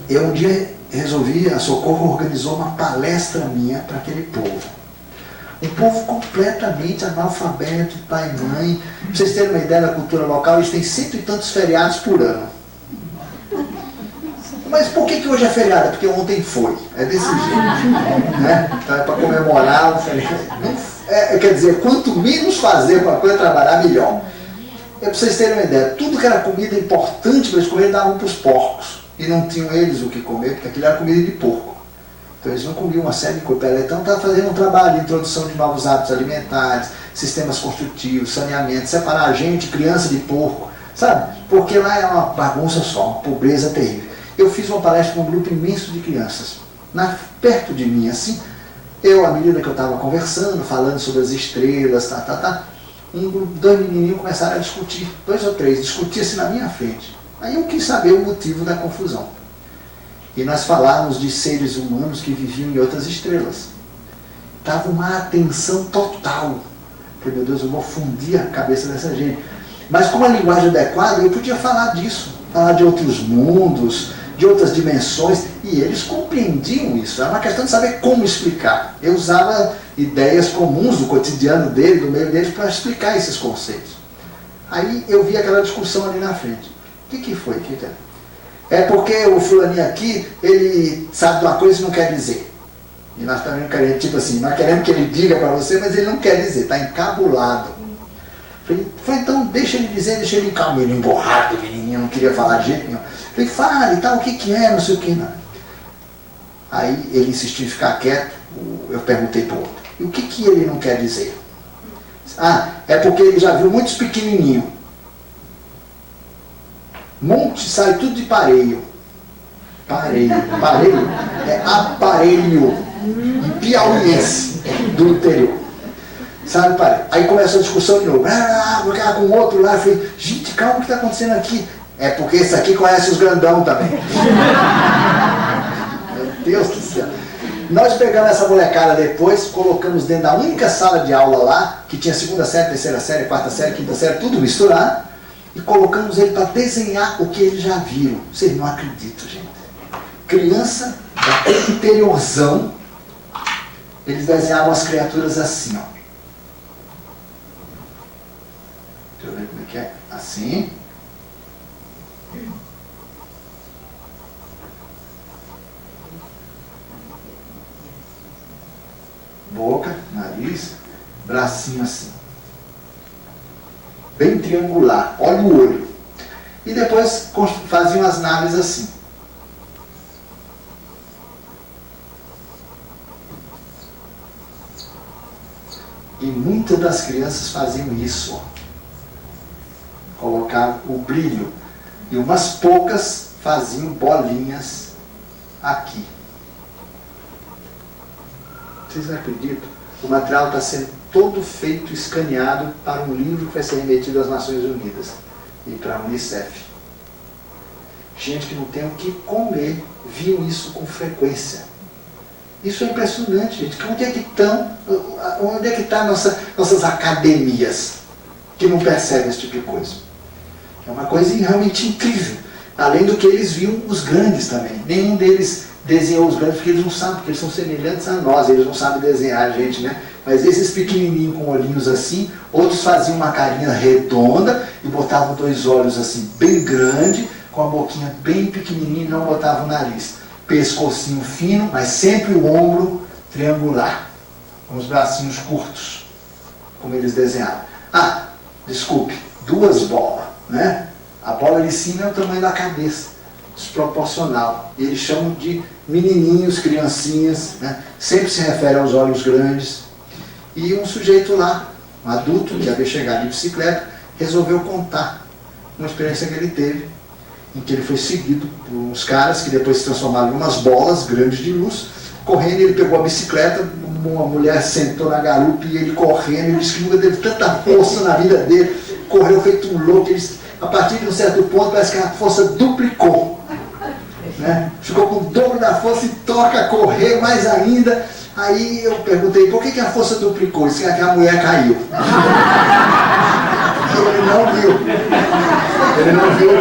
eu um dia resolvi, a Socorro organizou uma palestra minha para aquele povo. Um povo completamente analfabeto, pai e mãe. Para vocês terem uma ideia da cultura local, eles têm 100 e tantos feriados por ano. Mas por que hoje é feriado? Porque ontem foi. É desse jeito. Né? Então é para comemorar o feriado. Quer dizer, quanto menos fazer para a coisa trabalhar, melhor. É para vocês terem uma ideia. Tudo que era comida importante para eles comerem, davam para os porcos. E não tinham eles o que comer, porque aquilo era comida de porco. Então eles não comiam uma série de coisas. Então está fazendo um trabalho de introdução de novos hábitos alimentares, sistemas construtivos, saneamento, separar gente, criança de porco, sabe? Porque lá é uma bagunça só, uma pobreza terrível. Eu fiz uma palestra com um grupo imenso de crianças. Perto de mim, assim, à medida que eu estava conversando, falando sobre as estrelas, dois menininhos começaram a discutir, 2 ou 3, discutia-se na minha frente. Aí eu quis saber o motivo da confusão. E nós falávamos de seres humanos que viviam em outras estrelas. Estava uma atenção total. Falei, meu Deus, eu vou fundir a cabeça dessa gente. Mas com a linguagem adequada, eu podia falar disso. Falar de outros mundos, de outras dimensões, e eles compreendiam isso. Era uma questão de saber como explicar. Eu usava ideias comuns do cotidiano dele, do meio deles, para explicar esses conceitos. Aí eu vi aquela discussão ali na frente. O que foi? É porque o fulaninho aqui, ele sabe de uma coisa e não quer dizer. E nós também não queremos, tipo assim, nós queremos que ele diga para você, mas ele não quer dizer, está encabulado. Falei, então deixa ele dizer, deixa ele encabulado, ele emborrado, menininho, não queria falar de jeito nenhum. Falei, fale, tal, o que é, não sei o que, não. Aí ele insistiu em ficar quieto, eu perguntei para o outro, e o que ele não quer dizer? Ah, é porque ele já viu muitos pequenininhos. Monte sai tudo de pareio. Pareio é aparelho piauiense do interior. Sabe, pai? Aí começou a discussão de novo. Com o outro lá, eu falei, gente, calma, o que está acontecendo aqui? É porque esse aqui conhece os grandão também. Meu Deus do céu. Nós pegamos essa molecada depois, colocamos dentro da única sala de aula lá, que tinha segunda série, terceira série, quarta série, quinta série, tudo misturado, e colocamos ele para desenhar o que eles já viram. Vocês não acreditam, gente. Criança da interiorzão, eles desenhavam as criaturas assim, ó. Deixa eu ver como é que é. Assim. Boca, nariz, bracinho assim. Bem triangular. Olha o olho. E depois faziam as naves assim. E muitas das crianças faziam isso, ó. Colocavam o brilho. E umas poucas faziam bolinhas aqui. Vocês acreditam? O material está sendo todo feito, escaneado para um livro que vai ser remetido às Nações Unidas e para a Unicef. Gente que não tem o que comer, viu isso com frequência. Isso é impressionante, gente. Onde é que estão nossas academias que não percebem esse tipo de coisa? É uma coisa realmente incrível. Além do que eles viam os grandes também. Nenhum deles desenhou os grandes porque eles não sabem, porque eles são semelhantes a nós, eles não sabem desenhar a gente, né? Mas esses pequenininhos com olhinhos assim, outros faziam uma carinha redonda e botavam dois olhos assim bem grandes, com a boquinha bem pequenininha e não botavam o nariz. Pescocinho fino, mas sempre o ombro triangular, com os bracinhos curtos, como eles desenharam. Ah, desculpe, duas bolas, né? A bola de cima é o tamanho da cabeça, desproporcional. E eles chamam de menininhos, criancinhas, né? Sempre se refere aos olhos grandes. E um sujeito lá, um adulto, que havia chegado de bicicleta, resolveu contar uma experiência que ele teve, em que ele foi seguido por uns caras que depois se transformaram em umas bolas grandes de luz. Correndo, ele pegou a bicicleta, uma mulher sentou na garupa e ele correndo, ele disse que nunca teve tanta força na vida dele, correu feito um louco. A partir de um certo ponto, parece que a força duplicou, né? Ficou com o dobro da força e toca a correr mais ainda. Aí eu perguntei, por que a força duplicou? Disse que a mulher caiu. Ele não viu. Ele não viu e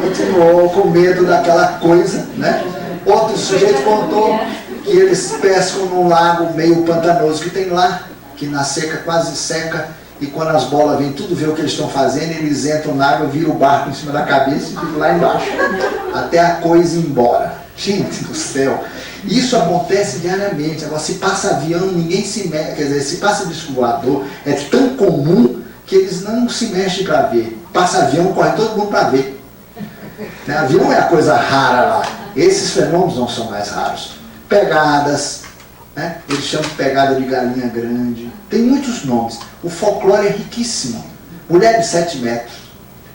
continuou com medo daquela coisa, né? Outro sujeito contou que eles pescam num lago meio pantanoso que tem lá, que na seca quase seca, e quando as bolas vêm tudo ver o que eles estão fazendo, eles entram na água, viram o barco em cima da cabeça e ficam lá embaixo, até a coisa ir embora. Gente do céu, isso acontece diariamente. Agora, se passa avião, ninguém se mexe, quer dizer, se passa disco voador, é tão comum que eles não se mexem para ver. Passa avião, corre todo mundo para ver. Né? Avião é a coisa rara lá. Esses fenômenos não são mais raros. Pegadas, né? Eles chamam de pegada de galinha grande. Tem muitos nomes. O folclore é riquíssimo. Mulher de 7 metros.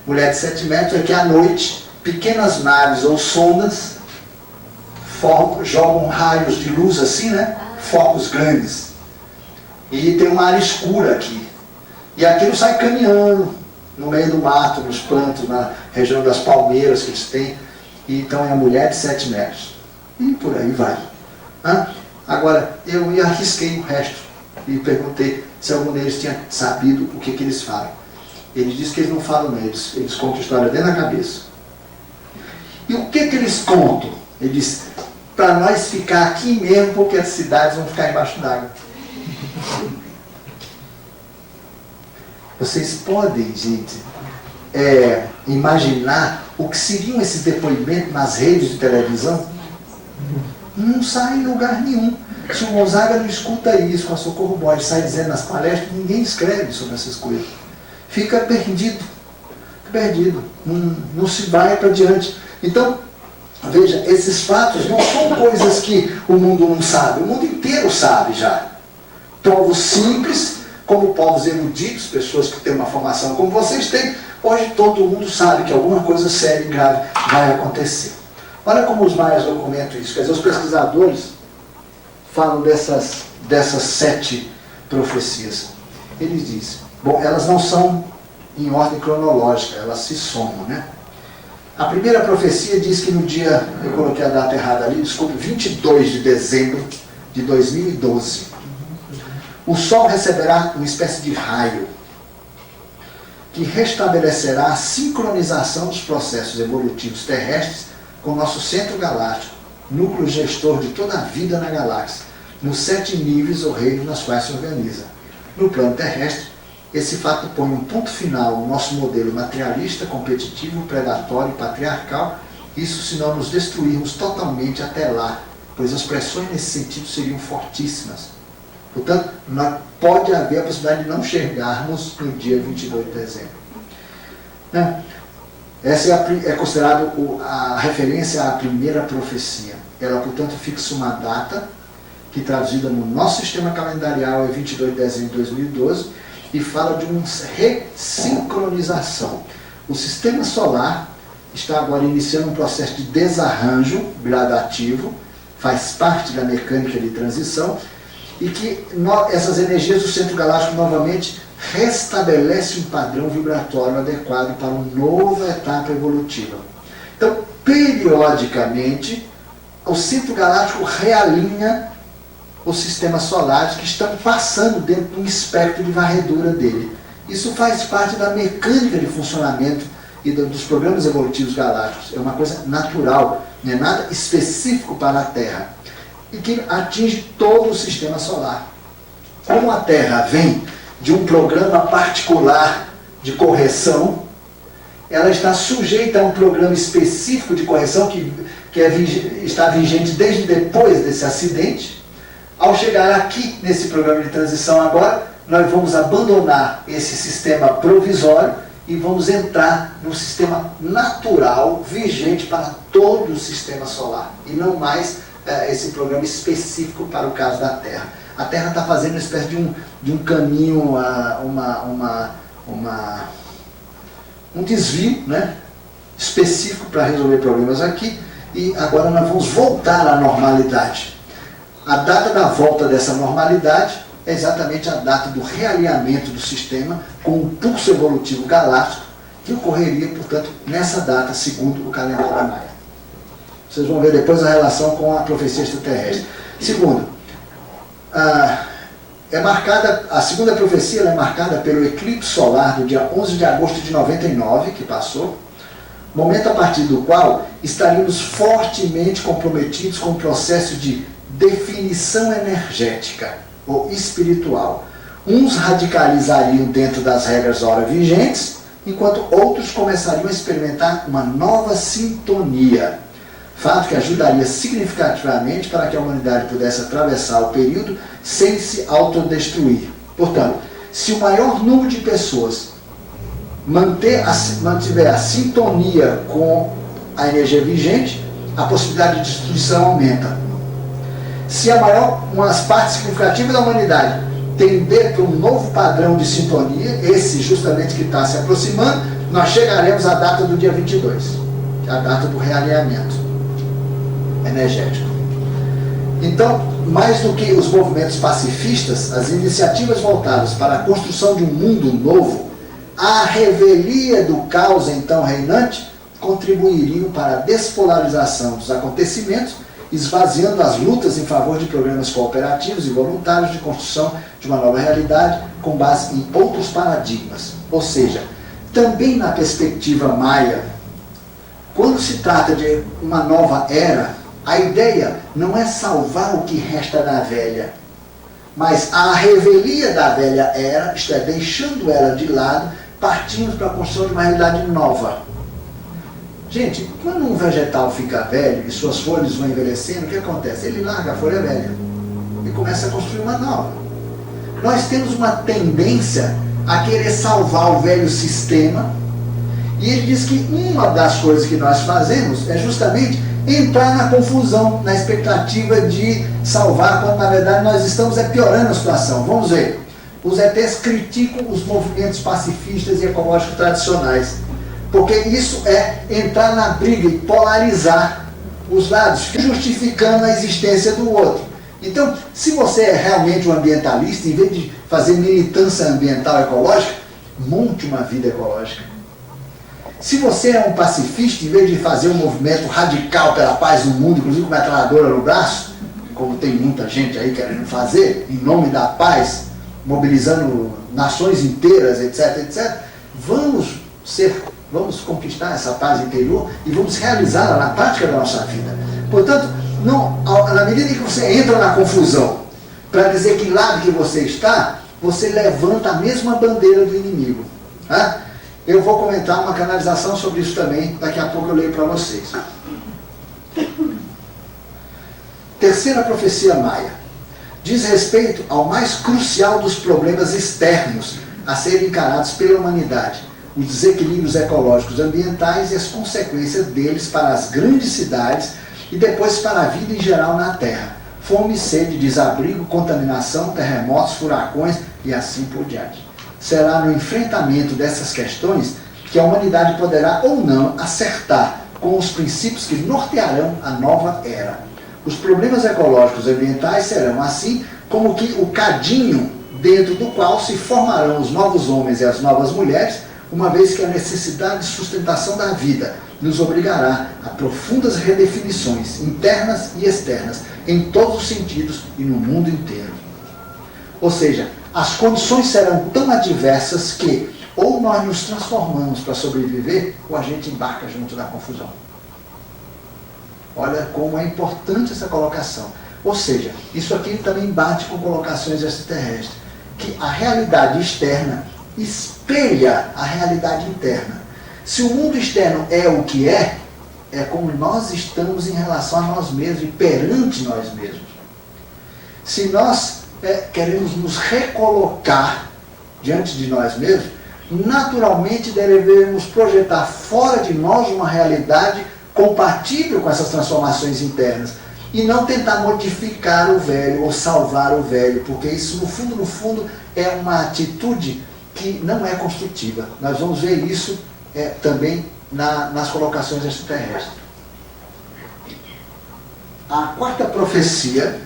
Mulher de 7 metros é que à noite, pequenas naves ou sondas jogam raios de luz assim, né? Focos grandes. E tem uma área escura aqui. E aquilo sai caminhando no meio do mato, nos plantos, na região das palmeiras que eles têm. E então é a mulher de 7 metros. E por aí vai. Agora, eu arrisquei o resto e perguntei se algum deles tinha sabido o que eles falam. Eles dizem que eles não falam, não. Eles contam a história dentro da cabeça. E o que eles contam? Ele diz, para nós ficar aqui mesmo, porque as cidades vão ficar embaixo d'água. Vocês podem, gente, imaginar o que seriam esses depoimentos nas redes de televisão? Não sai em lugar nenhum. Se o Gonzaga não escuta isso com a Socorro Borges, sai dizendo nas palestras, ninguém escreve sobre essas coisas. Fica perdido. Perdido. Não se vai para diante. Então, veja, esses fatos não são coisas que o mundo não sabe. O mundo inteiro sabe já. Povos simples, como povos eruditos, pessoas que têm uma formação como vocês têm, hoje todo mundo sabe que alguma coisa séria e grave vai acontecer. Olha como os maias documentam isso. Quer dizer, os pesquisadores falam dessas 7 profecias. Eles dizem, bom, elas não são em ordem cronológica, elas se somam, né? A primeira profecia diz que no dia, eu coloquei a data errada ali, desculpe, 22 de dezembro de 2012, o Sol receberá uma espécie de raio que restabelecerá a sincronização dos processos evolutivos terrestres com o nosso centro galáctico, núcleo gestor de toda a vida na galáxia, nos 7 níveis ou reinos nos quais se organiza. No plano terrestre, esse fato põe um ponto final no nosso modelo materialista, competitivo, predatório e patriarcal, isso se não nos destruirmos totalmente até lá, pois as pressões nesse sentido seriam fortíssimas. Portanto, pode haver a possibilidade de não chegarmos no dia 22 de dezembro. Essa é considerada a referência à primeira profecia. Ela, portanto, fixa uma data que, traduzida no nosso sistema calendarial, é 22 de dezembro de 2012, e fala de uma ressincronização. O sistema solar está agora iniciando um processo de desarranjo gradativo, faz parte da mecânica de transição, e que essas energias do centro galáctico novamente restabelecem um padrão vibratório adequado para uma nova etapa evolutiva. Então, periodicamente, o centro galáctico realinha os sistemas solares que estão passando dentro de um espectro de varredura dele. Isso faz parte da mecânica de funcionamento e dos programas evolutivos galácticos. É uma coisa natural, não é nada específico para a Terra. E que atinge todo o sistema solar. Como a Terra vem de um programa particular de correção, ela está sujeita a um programa específico de correção que está vigente desde depois desse acidente. Ao chegar aqui, nesse programa de transição agora, nós vamos abandonar esse sistema provisório e vamos entrar no sistema natural, vigente para todo o sistema solar, e não mais esse programa específico para o caso da Terra. A Terra está fazendo uma espécie de um caminho, um desvio, né, específico para resolver problemas aqui, e agora nós vamos voltar à normalidade. A data da volta dessa normalidade é exatamente a data do realinhamento do sistema com o pulso evolutivo galáctico, que ocorreria, portanto, nessa data, segundo o calendário maia. Vocês vão ver depois a relação com a profecia extraterrestre. Segundo, a segunda profecia é marcada pelo eclipse solar do dia 11 de agosto de 99, que passou, momento a partir do qual estaríamos fortemente comprometidos com o processo de definição energética ou espiritual. Uns radicalizariam dentro das regras ora vigentes, enquanto outros começariam a experimentar uma nova sintonia. Fato que ajudaria significativamente para que a humanidade pudesse atravessar o período sem se autodestruir. Portanto, se o maior número de pessoas mantiver a sintonia com a energia vigente, a possibilidade de destruição aumenta. Se uma parte significativa da humanidade tender para um novo padrão de sintonia, esse justamente que está se aproximando, nós chegaremos à data do dia 22, que é a data do realinhamento energético. Então, mais do que os movimentos pacifistas, as iniciativas voltadas para a construção de um mundo novo, a revelia do caos então reinante, contribuiriam para a despolarização dos acontecimentos, esvaziando as lutas em favor de programas cooperativos e voluntários de construção de uma nova realidade com base em outros paradigmas. Ou seja, também na perspectiva maia, Quando se trata de uma nova era, a ideia não é salvar o que resta da velha, mas a revelia da velha era, isto é, deixando ela de lado, partimos para a construção de uma realidade nova. Gente, quando um vegetal fica velho e suas folhas vão envelhecendo, o que acontece? Ele larga a folha velha e começa a construir uma nova. Nós temos uma tendência a querer salvar o velho sistema, e ele diz que uma das coisas que nós fazemos é justamente entrar na confusão, na expectativa de salvar, quando na verdade nós estamos piorando a situação. Vamos ver. Os ETs criticam os movimentos pacifistas e ecológicos tradicionais, porque isso é entrar na briga e polarizar os lados, justificando a existência do outro. Então, se você é realmente um ambientalista, em vez de fazer militância ambiental ecológica, monte uma vida ecológica. Se você é um pacifista, em vez de fazer um movimento radical pela paz no mundo, inclusive com metralhadora no braço, como tem muita gente aí querendo fazer, em nome da paz, mobilizando nações inteiras, etc, etc, vamos conquistar essa paz interior e vamos realizá-la na prática da nossa vida. Portanto, não, na medida em que você entra na confusão para dizer que lado que você está, você levanta a mesma bandeira do inimigo. Tá? Eu vou comentar uma canalização sobre isso também, daqui a pouco eu leio para vocês. Terceira profecia maia. Diz respeito ao mais crucial dos problemas externos a serem encarados pela humanidade, os desequilíbrios ecológicos ambientais e as consequências deles para as grandes cidades e depois para a vida em geral na Terra. Fome, sede, desabrigo, contaminação, terremotos, furacões e assim por diante. Será no enfrentamento dessas questões que a humanidade poderá ou não acertar com os princípios que nortearão a nova era. Os problemas ecológicos e ambientais serão assim como que o cadinho dentro do qual se formarão os novos homens e as novas mulheres, uma vez que a necessidade de sustentação da vida nos obrigará a profundas redefinições internas e externas, em todos os sentidos e no mundo inteiro. Ou seja, as condições serão tão adversas que ou nós nos transformamos para sobreviver, ou a gente embarca junto na confusão. Olha como é importante essa colocação. Ou seja, isso aqui também bate com colocações extraterrestres, que a realidade externa espelha a realidade interna. Se o mundo externo é o que é como nós estamos em relação a nós mesmos e perante nós mesmos. Se nós queremos nos recolocar diante de nós mesmos, naturalmente devemos projetar fora de nós uma realidade compatível com essas transformações internas e não tentar modificar o velho ou salvar o velho, porque isso no fundo é uma atitude que não é construtiva. Nós vamos ver isso também nas colocações extraterrestres. A quarta profecia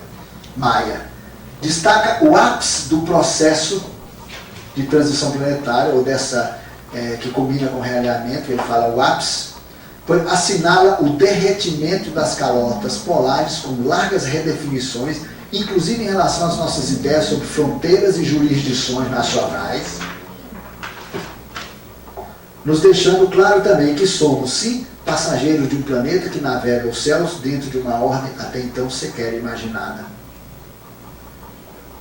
maia destaca o ápice do processo de transição planetária, ou dessa que combina com o realinhamento, ele fala o ápice, pois assinala o derretimento das calotas polares com largas redefinições, inclusive em relação às nossas ideias sobre fronteiras e jurisdições nacionais, nos deixando claro também que somos, sim, passageiros de um planeta que navega os céus dentro de uma ordem até então sequer imaginada.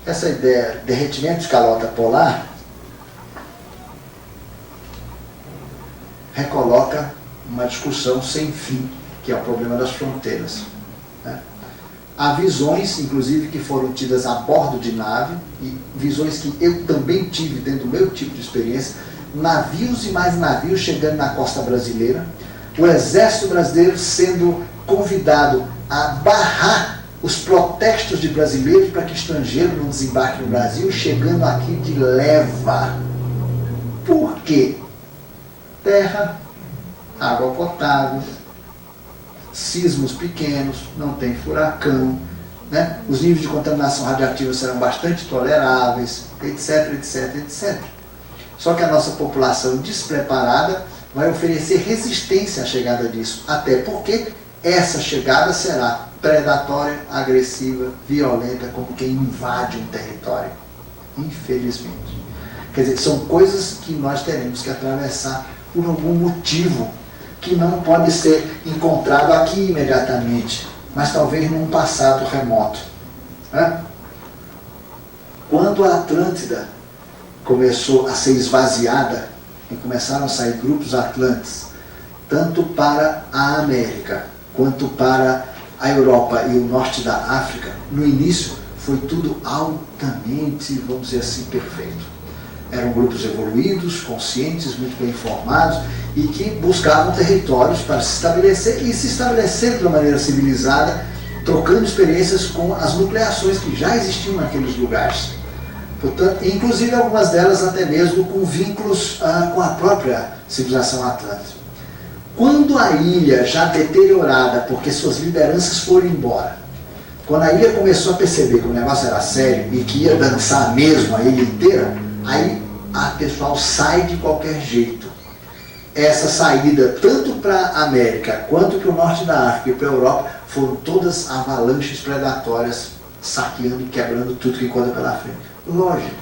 Essa ideia de derretimento de calota polar recoloca uma discussão sem fim, que é o problema das fronteiras. Há visões, inclusive, que foram tidas a bordo de nave, e visões que eu também tive dentro do meu tipo de experiência, navios e mais navios chegando na costa brasileira, o exército brasileiro sendo convidado a barrar os protestos de brasileiros para que estrangeiro não desembarque no Brasil, chegando aqui de leva. Por quê? Terra, água potável, sismos pequenos, não tem furacão, né? Os níveis de contaminação radiativa serão bastante toleráveis, etc, etc, etc. Só que a nossa população despreparada vai oferecer resistência à chegada disso, até porque essa chegada será predatória, agressiva, violenta, como quem invade um território, infelizmente. Quer dizer, são coisas que nós teremos que atravessar por algum motivo, que não pode ser encontrado aqui imediatamente, mas talvez num passado remoto. Né? Quando a Atlântida começou a ser esvaziada e começaram a sair grupos atlantes, tanto para a América quanto para a Europa e o norte da África, no início foi tudo altamente, vamos dizer assim, perfeito. Eram grupos evoluídos, conscientes, muito bem informados e que buscavam territórios para se estabelecer e se estabelecer de uma maneira civilizada, trocando experiências com as nucleações que já existiam naqueles lugares. Portanto, inclusive algumas delas até mesmo com vínculos com a própria civilização atlântica. Quando a ilha, já deteriorada, porque suas lideranças foram embora, quando a ilha começou a perceber que o negócio era sério e que ia dançar mesmo a ilha inteira, aí a pessoal sai de qualquer jeito. Essa saída, tanto para a América, quanto para o norte da África e para a Europa, foram todas avalanches predatórias, saqueando e quebrando tudo que encontra pela frente. Lógico.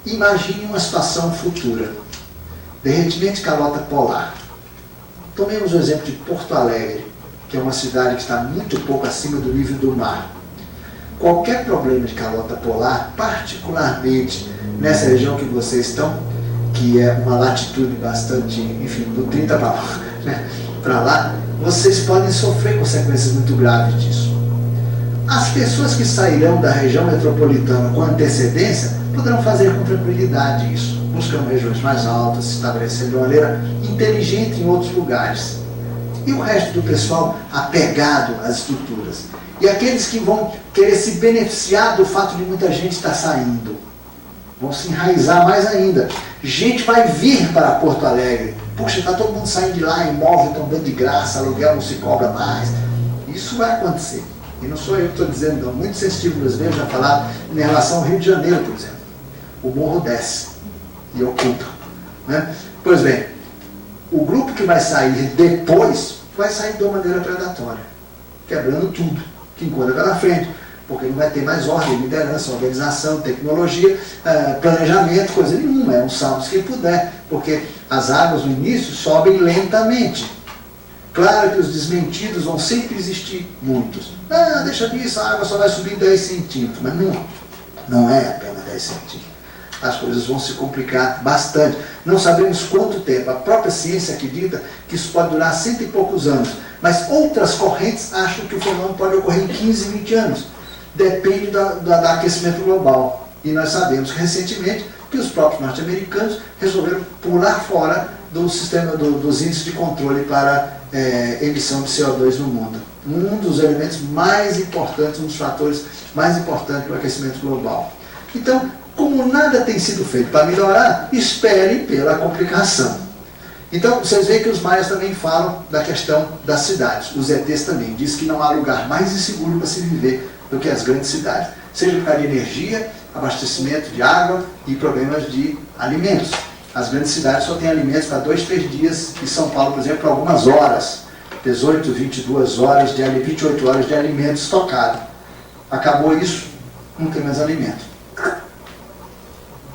Imagine uma situação futura. Derretimento de calota polar. Tomemos o exemplo de Porto Alegre, que é uma cidade que está muito pouco acima do nível do mar. Qualquer problema de calota polar, particularmente nessa região que vocês estão, que é uma latitude bastante, enfim, do 30 para lá, vocês podem sofrer consequências muito graves disso. As pessoas que sairão da região metropolitana com antecedência poderão fazer com tranquilidade isso, buscando regiões mais altas, se estabelecendo de uma maneira inteligente em outros lugares. E o resto do pessoal apegado às estruturas. E aqueles que vão querer se beneficiar do fato de muita gente estar saindo, vão se enraizar mais ainda. Gente vai vir para Porto Alegre. Puxa, está todo mundo saindo de lá, imóvel estão dando de graça, aluguel não se cobra mais. Isso vai acontecer. E não sou eu que estou dizendo, não. Muito sensitivo brasileiro já falaram em relação ao Rio de Janeiro, por exemplo. O morro desce e ocupa. Né? Pois bem, o grupo que vai sair depois vai sair de uma maneira predatória, quebrando tudo que encontra pela frente, porque não vai ter mais ordem, liderança, organização, tecnologia, planejamento, coisa nenhuma. É um salve que puder, porque as águas no início sobem lentamente. Claro que os desmentidos vão sempre existir, muitos. Ah, deixa disso, a água só vai subir 10 centímetros. Mas não é apenas 10 centímetros. As coisas vão se complicar bastante. Não sabemos quanto tempo. A própria ciência acredita que isso pode durar 100 e poucos anos. Mas outras correntes acham que o fenômeno pode ocorrer em 15, 20 anos. Depende do aquecimento global. E nós sabemos recentemente que os próprios norte-americanos resolveram pular fora do sistema dos índices de controle para emissão de CO2 no mundo. Um dos elementos mais importantes, um dos fatores mais importantes do aquecimento global. Então, como nada tem sido feito para melhorar, espere pela complicação. Então, vocês veem que os maias também falam da questão das cidades. Os ETs também dizem que não há lugar mais inseguro para se viver do que as grandes cidades. Seja por causa de energia, abastecimento de água e problemas de alimentos. As grandes cidades só têm alimentos para 2, 3 dias. Em São Paulo, por exemplo, algumas horas. 18, 22 horas, 28 horas de alimento estocado. Acabou isso, não tem mais alimento.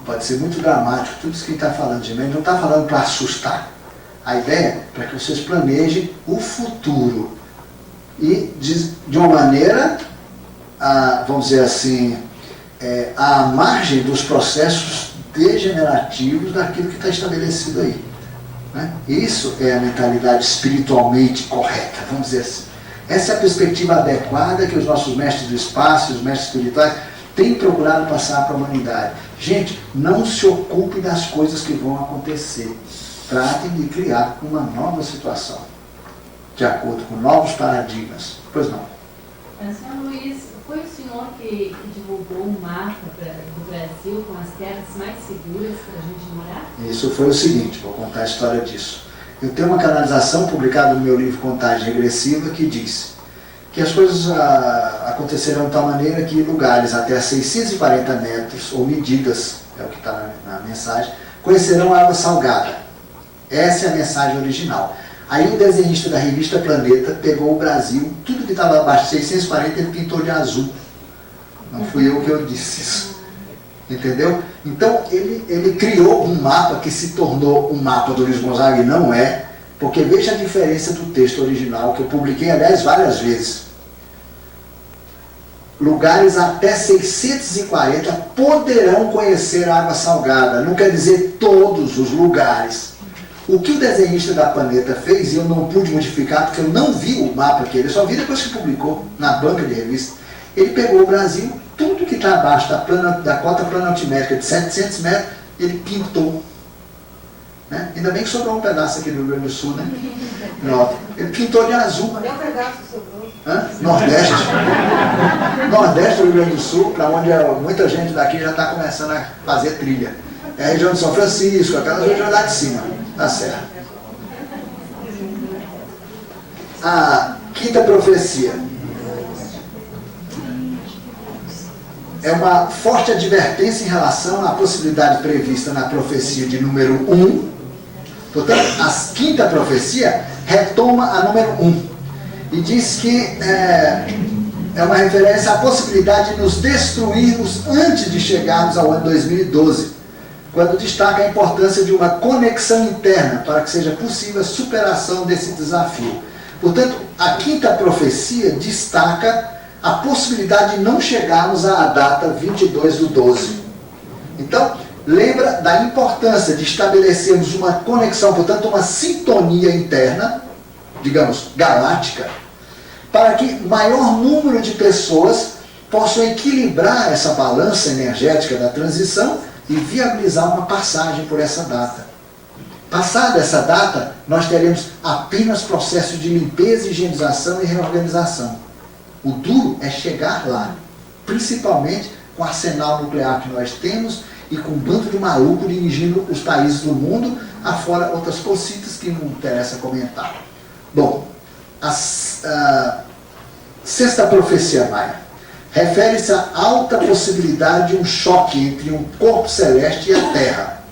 Pode ser muito dramático tudo isso que ele está falando, gente, mas não está falando para assustar. A ideia é para que vocês planejem o futuro. E de uma maneira, vamos dizer assim, à margem dos processos degenerativos daquilo que está estabelecido aí. Né? Isso é a mentalidade espiritualmente correta, vamos dizer assim. Essa é a perspectiva adequada que os nossos mestres do espaço, os mestres espirituais, têm procurado passar para a humanidade. Gente, não se ocupe das coisas que vão acontecer. Tratem de criar uma nova situação, de acordo com novos paradigmas. Pois não. Senhor Luiz, foi o senhor que divulgou um mapa do Brasil com as terras mais seguras para a gente morar? Isso foi o seguinte, vou contar a história disso. Eu tenho uma canalização publicada no meu livro Contagem Regressiva que diz que as coisas acontecerão de tal maneira que lugares até 640 metros, ou medidas, é o que está na mensagem, conhecerão a água salgada. Essa é a mensagem original. Aí o desenhista da revista Planeta pegou o Brasil, tudo que estava abaixo de 640 ele pintou de azul. Não fui eu que eu disse isso. Entendeu? Então ele criou um mapa que se tornou um mapa do Luiz Gonzaga, e não é, Porque veja a diferença do texto original, que eu publiquei, aliás, várias vezes. Lugares até 640 poderão conhecer a água salgada. Não quer dizer todos os lugares. O que o desenhista da Planeta fez, e eu não pude modificar, porque eu não vi o mapa que ele, só vi depois que publicou na banca de revista. Ele pegou o Brasil, tudo que está abaixo da cota planaltimétrica de 700 metros, ele pintou. Né? Ainda bem que sobrou um pedaço aqui no Rio Grande do Sul, né? Não, ele pintou de azul. Qual é o pedaço que sobrou? Nordeste. Nordeste do Rio Grande do Sul, para onde muita gente daqui já está começando a fazer trilha. É a região de São Francisco, aquela região lá de cima, da serra. A quinta profecia é uma forte advertência em relação à possibilidade prevista na profecia de número 1. Portanto, a quinta profecia retoma a número 1 e diz que é uma referência à possibilidade de nos destruirmos antes de chegarmos ao ano 2012, quando destaca a importância de uma conexão interna para que seja possível a superação desse desafio. Portanto, a quinta profecia destaca a possibilidade de não chegarmos à data 22/12. Então, lembra da importância de estabelecermos uma conexão, portanto, uma sintonia interna, digamos, galáctica, para que maior número de pessoas possam equilibrar essa balança energética da transição e viabilizar uma passagem por essa data. Passada essa data, nós teremos apenas processo de limpeza, higienização e reorganização. O duro é chegar lá, principalmente com o arsenal nuclear que nós temos e com um bando de maluco dirigindo os países do mundo, afora outras cositas que não interessa comentar. Bom, a sexta profecia maia refere-se à alta possibilidade de um choque entre um corpo celeste e a Terra,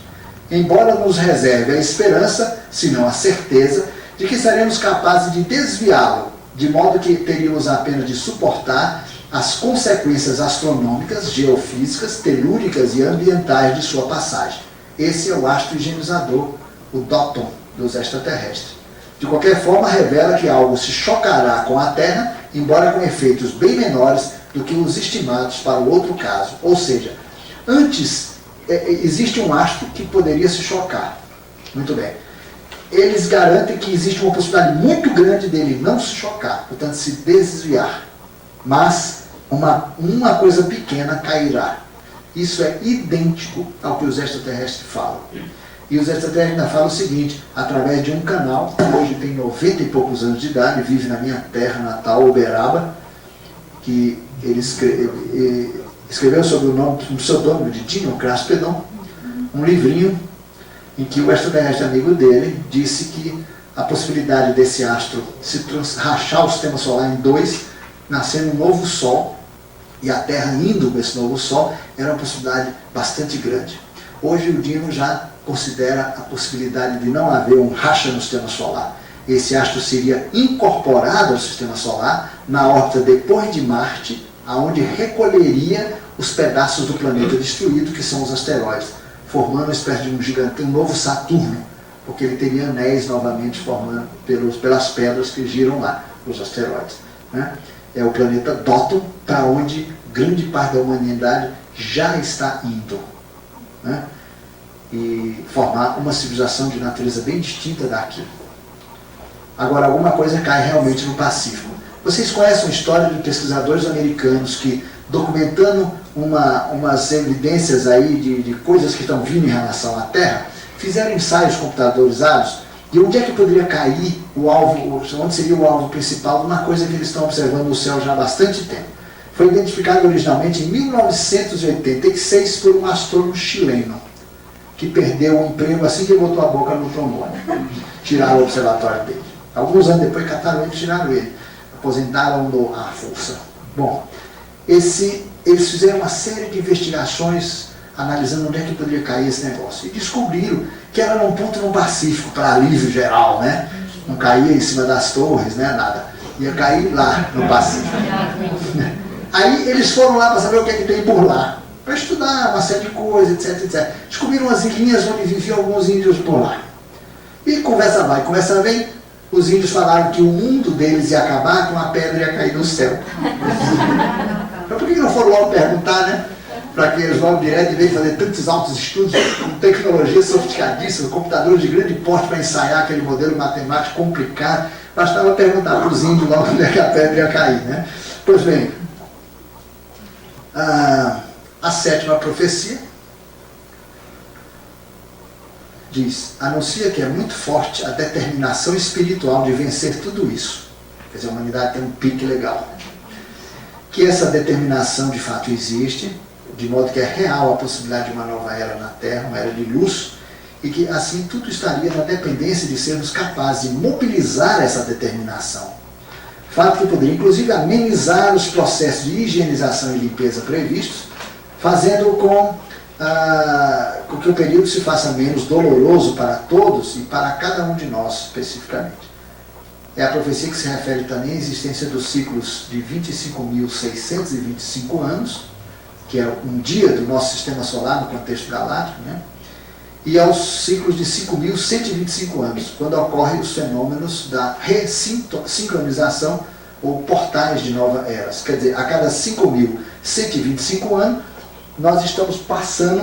embora nos reserve a esperança, se não a certeza, de que seremos capazes de desviá-lo, de modo que teríamos apenas de suportar as consequências astronômicas, geofísicas, telúricas e ambientais de sua passagem. Esse é o astro higienizador, o Dotton dos extraterrestres. De qualquer forma, revela que algo se chocará com a Terra, embora com efeitos bem menores do que os estimados para o outro caso. Ou seja, antes existe um astro que poderia se chocar. Muito bem. Eles garantem que existe uma possibilidade muito grande dele não se chocar, portanto se desviar. Mas uma coisa pequena cairá. Isso é idêntico ao que os extraterrestres falam. E os extraterrestres ainda falam o seguinte, através de um canal, que hoje tem 90 e poucos anos de idade, vive na minha terra natal, Uberaba, que ele escreveu sob o pseudônimo de Dino Craspedon, um livrinho em que o extraterrestre amigo dele disse que a possibilidade desse astro rachar o sistema solar em dois, nascendo um novo Sol, e a Terra indo com esse novo Sol, era uma possibilidade bastante grande. Hoje o Dino já considera a possibilidade de não haver um racha no sistema solar. Esse astro seria incorporado ao sistema solar na órbita depois de Marte, aonde recolheria os pedaços do planeta destruído, que são os asteroides, formando uma espécie de um gigante, um novo Saturno, porque ele teria anéis novamente formando pelas pedras que giram lá, os asteroides. Né? É o planeta Dotton, para onde grande parte da humanidade já está indo. Né? E formar uma civilização de natureza bem distinta daqui. Agora, alguma coisa cai realmente no Pacífico. Vocês conhecem a história de pesquisadores americanos que, documentando umas evidências aí de coisas que estão vindo em relação à Terra, fizeram ensaios computadorizados e onde é que poderia cair o alvo, onde seria o alvo principal de uma coisa que eles estão observando no céu já há bastante tempo. Foi identificado originalmente em 1986 por um astrônomo chileno, que perdeu o emprego assim que botou a boca no trombone. Tiraram o observatório dele. Alguns anos depois cataram ele e tiraram ele. Aposentaram-no à força. Bom, eles fizeram uma série de investigações analisando onde é que poderia cair esse negócio. E descobriram que era num ponto no Pacífico, para alívio geral, né? Não caía em cima das torres, né? Nada. Ia cair lá no Pacífico. Aí eles foram lá para saber o que é que tem por lá. Para estudar uma série de coisas, etc, etc. Descobriram umas ilhinhas onde viviam alguns índios por lá. E conversa vai, conversa vem. Os índios falaram que o mundo deles ia acabar, que uma pedra ia cair do céu. Então por que não foram logo perguntar, né? Para que eles logo direto, em vez de fazer tantos altos estudos, com tecnologia sofisticadíssima, computadores de grande porte para ensaiar aquele modelo matemático complicado, bastava perguntar para os índios logo onde é que a pedra ia cair, né? Pois bem, a sétima profecia diz, anuncia que é muito forte a determinação espiritual de vencer tudo isso. Quer dizer, a humanidade tem um pique legal. Que essa determinação de fato existe, de modo que é real a possibilidade de uma nova era na Terra, uma era de luz, e que assim tudo estaria na dependência de sermos capazes de mobilizar essa determinação. Fato que poderia inclusive amenizar os processos de higienização e limpeza previstos, fazendo com que o período se faça menos doloroso para todos e para cada um de nós especificamente. É a profecia que se refere também à existência dos ciclos de 25.625 anos, que é um dia do nosso sistema solar no contexto galáctico, né? E aos ciclos de 5.125 anos, quando ocorrem os fenômenos da ressincronização ou portais de nova eras. Quer dizer, a cada 5.125 anos, nós estamos passando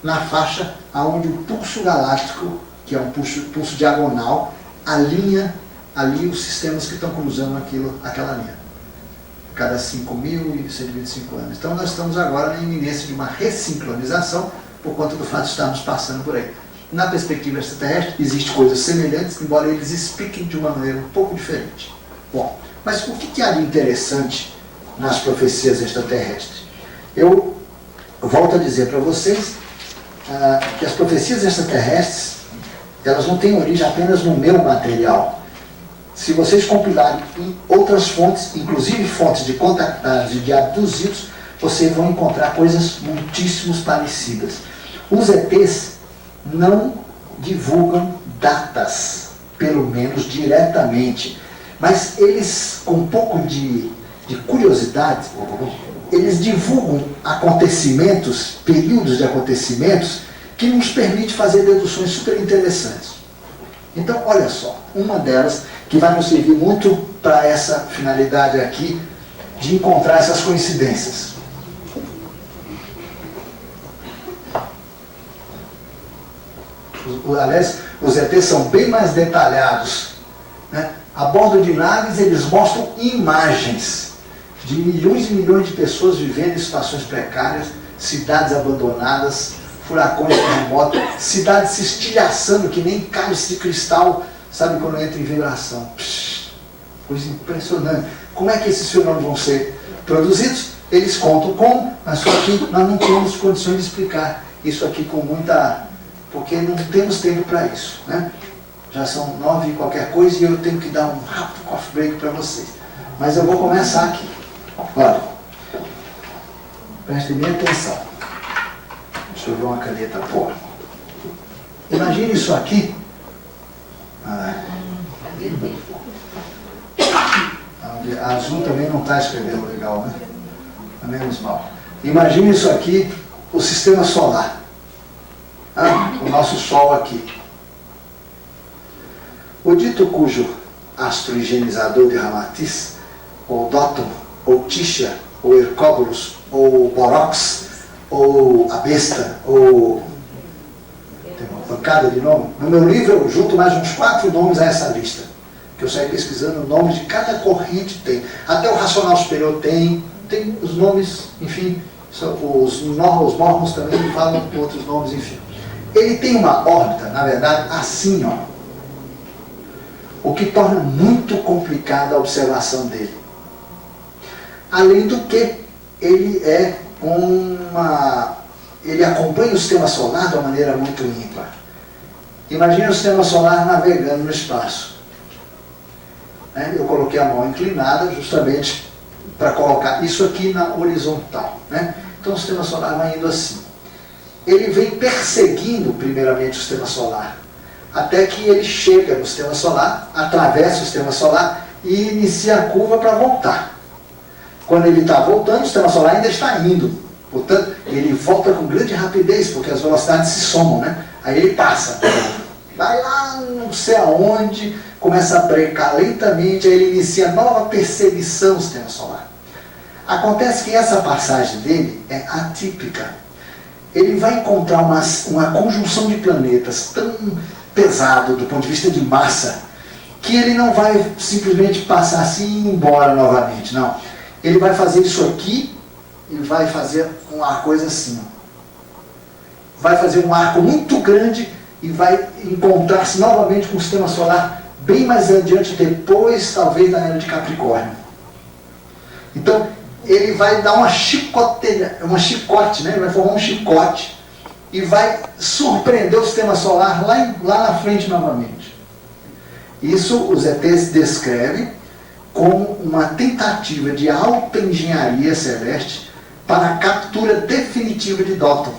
na faixa onde o pulso galáctico, que é um pulso diagonal, alinha ali os sistemas que estão cruzando aquela linha. A cada 5.125 anos. Então nós estamos agora na iminência de uma ressincronização por conta do fato de estarmos passando por aí. Na perspectiva extraterrestre, existem coisas semelhantes, embora eles expliquem de uma maneira um pouco diferente. Bom, mas o que há de interessante nas profecias extraterrestres? Eu volto a dizer para vocês que as profecias extraterrestres, elas não têm origem apenas no meu material. Se vocês compilarem em outras fontes, inclusive fontes de contactados e de abduzidos, vocês vão encontrar coisas muitíssimo parecidas. Os ETs não divulgam datas, pelo menos diretamente, mas eles, com um pouco de curiosidade, eles divulgam acontecimentos, períodos de acontecimentos, que nos permite fazer deduções super interessantes. Então, olha só, uma delas que vai nos servir muito para essa finalidade aqui, de encontrar essas coincidências. Aliás, os ETs são bem mais detalhados, né? A bordo de naves, eles mostram imagens de milhões e milhões de pessoas vivendo em situações precárias, cidades abandonadas, furacões, terremotos, cidades se estilhaçando que nem cálice de cristal, sabe, quando entra em vibração. Coisa impressionante. Como é que esses fenômenos vão ser produzidos? Eles contam como, mas só que nós não temos condições de explicar isso aqui com muita... porque não temos tempo para isso, né? Já são 9 e qualquer coisa e eu tenho que dar um rápido coffee break para vocês. Mas eu vou começar aqui. Olha, prestem bem atenção. Deixa eu ver uma caneta boa. Imagine isso aqui. A azul também não está escrevendo legal, né? Menos mal. Imagine isso aqui, o sistema solar. O nosso Sol aqui. O dito cujo astro higienizador de Ramatiz, ou Dóton, ou Tisha, ou Hercóbulos, ou Borox, ou a besta, ou... tem uma pancada de nome. No meu livro eu junto mais uns 4 nomes a essa lista, que eu saí pesquisando o nome de cada corrente tem. Até o racional superior tem os nomes, enfim, os mormons também falam outros nomes, enfim. Ele tem uma órbita, na verdade, assim, ó. O que torna muito complicada a observação dele. Além do que, ele acompanha o sistema solar de uma maneira muito ímpar. Imagina o sistema solar navegando no espaço. Eu coloquei a mão inclinada justamente para colocar isso aqui na horizontal, né? Então o sistema solar vai indo assim. Ele vem perseguindo primeiramente o sistema solar, até que ele chega no sistema solar, atravessa o sistema solar e inicia a curva para voltar. Quando ele está voltando, o sistema solar ainda está indo. Portanto, ele volta com grande rapidez, porque as velocidades se somam, né? Aí ele passa. vai lá não sei aonde, começa a brecar lentamente, aí ele inicia nova perseguição do sistema solar. Acontece que essa passagem dele é atípica. Ele vai encontrar uma conjunção de planetas tão pesado do ponto de vista de massa, que ele não vai simplesmente passar assim e ir embora novamente, não. Ele vai fazer isso aqui, ele vai fazer uma coisa assim. Vai fazer um arco muito grande e vai encontrar-se novamente com o sistema solar bem mais adiante, depois talvez da era de Capricórnio. Então, ele vai dar uma chicote, né? Ele vai formar um chicote e vai surpreender o sistema solar lá na frente novamente. Isso os ETs descrevem como uma tentativa de alta engenharia celeste para a captura definitiva de Dóton.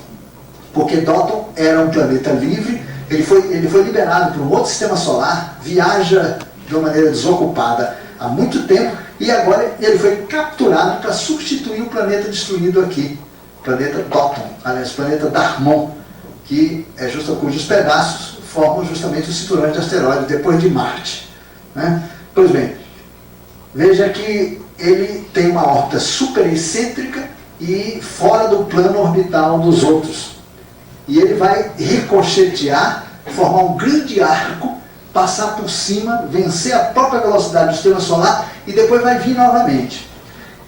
Porque Dóton era um planeta livre, ele foi liberado por um outro sistema solar, viaja de uma maneira desocupada há muito tempo, e agora ele foi capturado para substituir o planeta destruído aqui, o planeta Dóton, aliás, o planeta Darmon, que é cujos pedaços formam justamente os cinturões de asteroides depois de Marte, né? Pois bem, veja que ele tem uma órbita super excêntrica e fora do plano orbital dos outros. E ele vai ricochetear, formar um grande arco, passar por cima, vencer a própria velocidade do sistema solar e depois vai vir novamente.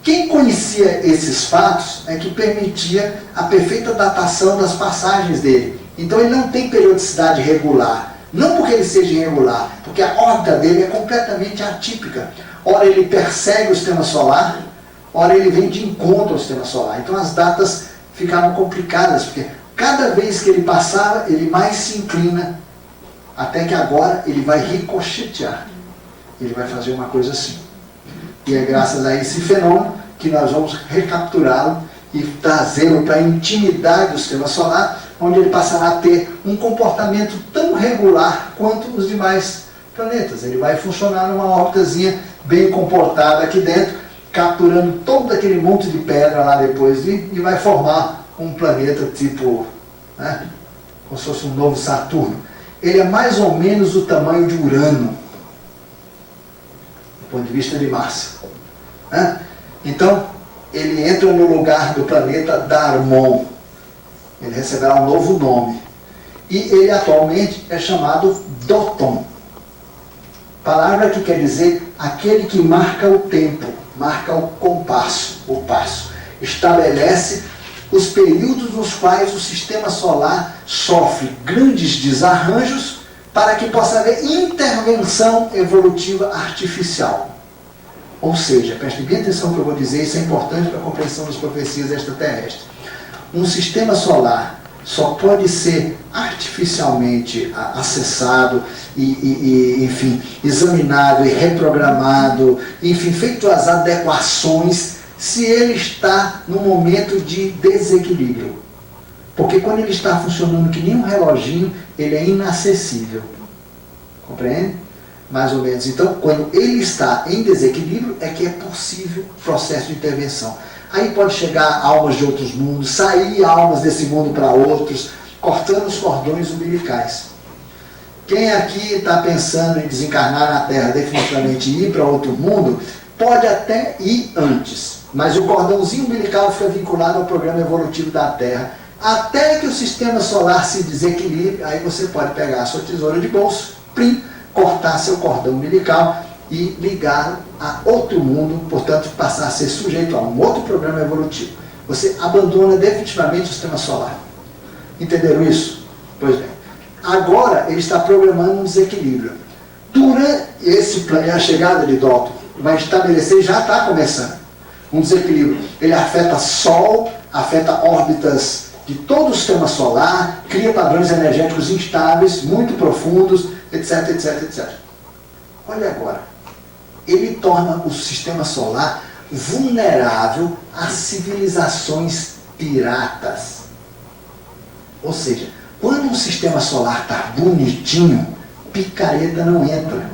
Quem conhecia esses fatos é que permitia a perfeita datação das passagens dele. Então ele não tem periodicidade regular. Não porque ele seja irregular, porque a órbita dele é completamente atípica. Ora ele persegue o sistema solar, ora ele vem de encontro ao sistema solar. Então as datas ficaram complicadas, porque cada vez que ele passava, ele mais se inclina, até que agora ele vai ricochetear. Ele vai fazer uma coisa assim. E é graças a esse fenômeno que nós vamos recapturá-lo e trazê-lo para a intimidade do sistema solar, onde ele passará a ter um comportamento tão regular quanto os demais planetas. Ele vai funcionar numa órbitazinha bem comportada aqui dentro, capturando todo aquele monte de pedra lá depois e vai formar um planeta tipo, né, como se fosse um novo Saturno. Ele é mais ou menos do tamanho de Urano, do ponto de vista de massa, né? Então, ele entra no lugar do planeta Darmon. Ele receberá um novo nome. E ele atualmente é chamado Dóton. Palavra que quer dizer aquele que marca o tempo, marca o compasso, o passo. Estabelece os períodos nos quais o sistema solar sofre grandes desarranjos para que possa haver intervenção evolutiva artificial. Ou seja, preste bem atenção no que eu vou dizer, isso é importante para a compreensão das profecias extraterrestres. Um sistema solar só pode ser artificialmente acessado enfim, examinado e reprogramado, enfim, feito as adequações, se ele está num momento de desequilíbrio. Porque quando ele está funcionando que nem um reloginho, ele é inacessível. Compreende? Mais ou menos. Então, quando ele está em desequilíbrio, é que é possível o processo de intervenção. Aí pode chegar almas de outros mundos, sair almas desse mundo para outros, cortando os cordões umbilicais. Quem aqui está pensando em desencarnar na Terra, definitivamente ir para outro mundo, pode até ir antes, mas o cordãozinho umbilical fica vinculado ao programa evolutivo da Terra, até que o sistema solar se desequilibre. Aí você pode pegar a sua tesoura de bolso, cortar seu cordão umbilical e ligar a outro mundo, portanto passar a ser sujeito a um outro programa evolutivo. Você abandona definitivamente o sistema solar. Entenderam isso? Pois bem. Agora ele está programando um desequilíbrio. Durante a chegada de Dóton, vai estabelecer, já está começando, um desequilíbrio. Ele afeta Sol, afeta órbitas de todo o sistema solar, cria padrões energéticos instáveis, muito profundos, etc, etc, etc. Olha agora, ele torna o sistema solar vulnerável a civilizações piratas. Ou seja, quando um sistema solar está bonitinho, picareta não entra.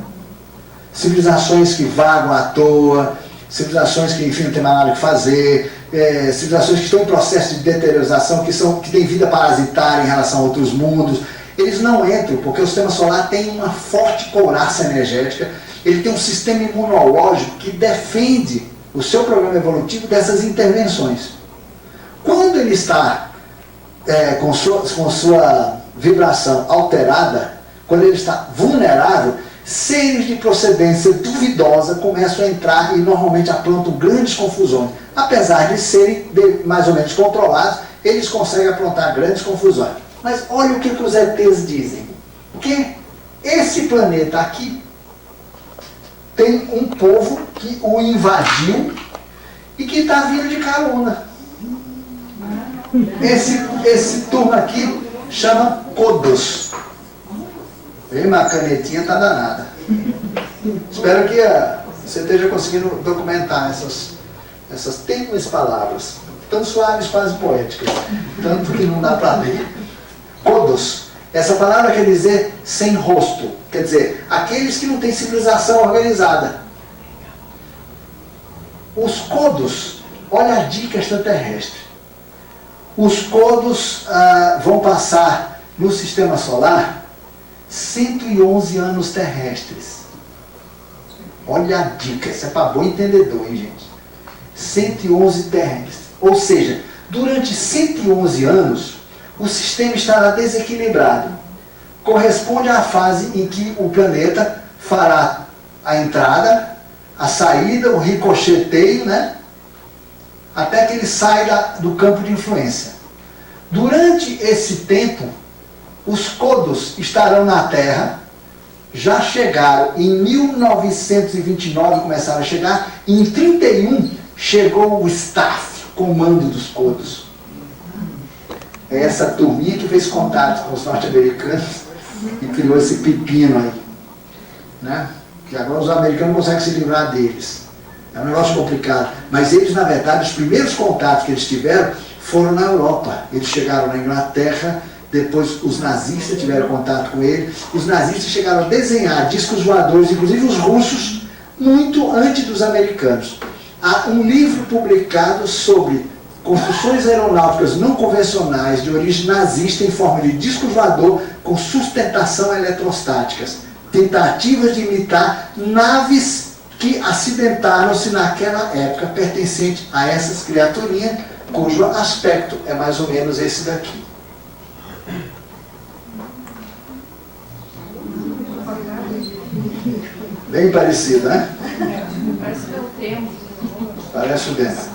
Civilizações que vagam à toa, civilizações que, enfim, não tem mais nada o que fazer, civilizações que estão em processo de deteriorização, que têm vida parasitária em relação a outros mundos, eles não entram, porque o sistema solar tem uma forte couraça energética, ele tem um sistema imunológico que defende o seu programa evolutivo dessas intervenções. Quando ele está com sua vibração alterada, quando ele está vulnerável, seres de procedência duvidosa começam a entrar e normalmente aprontam grandes confusões. Apesar de serem mais ou menos controlados, eles conseguem aprontar grandes confusões. Mas olha o que os ETs dizem. Que esse planeta aqui tem um povo que o invadiu e que está vindo de carona. Esse turno aqui chama Kodos. Minha canetinha está danada. Espero que você esteja conseguindo documentar essas tênues palavras, tão suaves, quase poéticas, tanto que não dá para ler. Kodos. Essa palavra quer dizer sem rosto, quer dizer, aqueles que não têm civilização organizada. Os Kodos, olha a dica extraterrestre. Os Kodos vão passar no sistema solar 111 anos terrestres. Olha a dica, isso é para bom entendedor, hein, gente? 111 terrestres. Ou seja, durante 111 anos, o sistema estará desequilibrado. Corresponde à fase em que o planeta fará a entrada, a saída, o ricocheteio, né? Até que ele saia do campo de influência. Durante esse tempo, os Kodos estarão na Terra, já chegaram em 1929, começaram a chegar, e em 1931 chegou o staff, comando dos Kodos. É essa turminha que fez contato com os norte-americanos e criou esse pepino aí, né? Que agora os americanos não conseguem se livrar deles. É um negócio complicado. Mas eles, na verdade, os primeiros contatos que eles tiveram foram na Europa. Eles chegaram na Inglaterra, depois os nazistas tiveram contato com eles. Os nazistas chegaram a desenhar discos voadores, inclusive os russos, muito antes dos americanos. Há um livro publicado sobre construções aeronáuticas não convencionais de origem nazista em forma de disco voador com sustentação eletrostáticas. Tentativas de imitar naves que acidentaram-se naquela época, pertencente a essas criaturinhas, cujo aspecto é mais ou menos esse daqui. Bem parecido, né? Parece o meu tempo. Parece o dentro.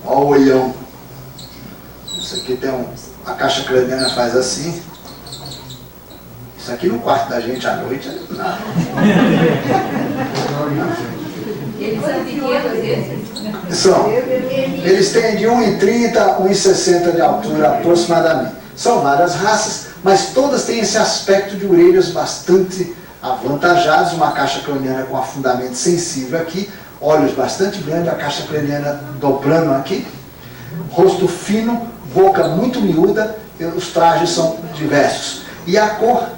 Olha o olhão. Isso aqui tem a caixa craniana faz assim. Isso aqui no quarto da gente à noite, não. Eles são pequenos, esses? São. Eles têm de 1,30 a 1,60 de altura aproximadamente. São várias raças, mas todas têm esse aspecto de orelhas bastante avantajados, uma caixa craniana com afundamento sensível aqui, olhos bastante grandes, a caixa craniana dobrando aqui, rosto fino, boca muito miúda, os trajes são diversos. E a cor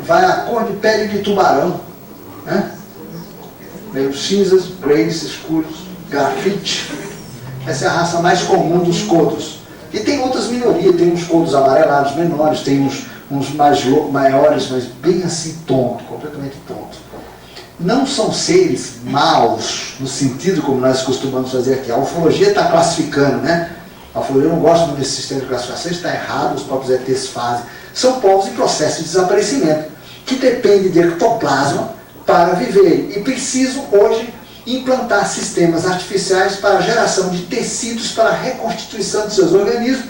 vai a cor de pele de tubarão, né? Meio cinzas, greys, escuros, grafite. Essa é a raça mais comum dos Kodos. E tem outras minorias, tem uns Kodos amarelados menores, tem uns maiores, mas bem assim tonto, completamente tonto. Não são seres maus, no sentido como nós costumamos fazer aqui. A ufologia está classificando, né? A ufologia não gosta muito desse sistema de classificação, está errado, os próprios ETs fazem. São povos em processo de desaparecimento, que dependem de ectoplasma para viver. E precisam hoje implantar sistemas artificiais para a geração de tecidos para a reconstituição de seus organismos,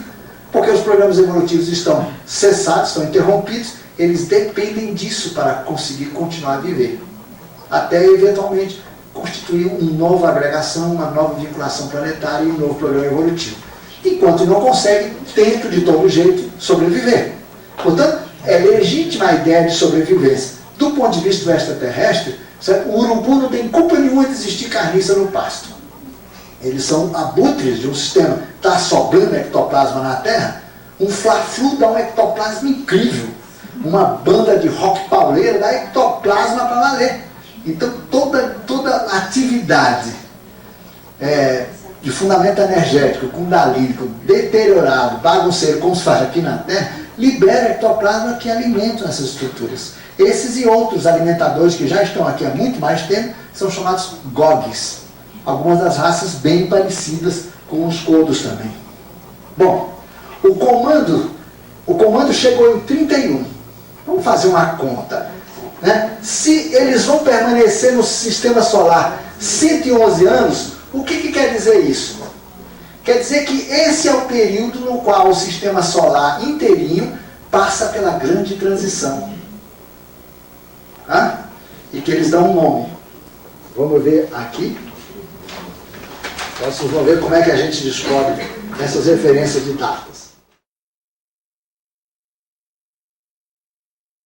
porque os programas evolutivos estão cessados, estão interrompidos, eles dependem disso para conseguir continuar a viver. Até eventualmente constituir uma nova agregação, uma nova vinculação planetária e um novo programa evolutivo. Enquanto não consegue, tenta de todo jeito sobreviver. Portanto, é legítima a ideia de sobrevivência. Do ponto de vista do extraterrestre, o urubu não tem culpa nenhuma de existir carniça no pasto. Eles são abutres de um sistema. Está sobrando ectoplasma na Terra, um fla-flu dá um ectoplasma incrível. Uma banda de rock pauleira dá ectoplasma para valer. Então, toda atividade de fundamento energético, kundalínico, deteriorado, bagunceiro, como se faz aqui na Terra, libera ectoplasma que alimentam essas estruturas. Esses e outros alimentadores que já estão aqui há muito mais tempo são chamados GOGs. Algumas das raças bem parecidas com os codos também. Bom, o comando chegou em 31. Vamos fazer uma conta, né? Se eles vão permanecer no sistema solar 111 anos, o que quer dizer isso? Quer dizer que esse é o período no qual o sistema solar inteirinho passa pela grande transição. E que eles dão um nome. Vamos ver aqui. Então, vocês vão ver como é que a gente descobre essas referências de dados.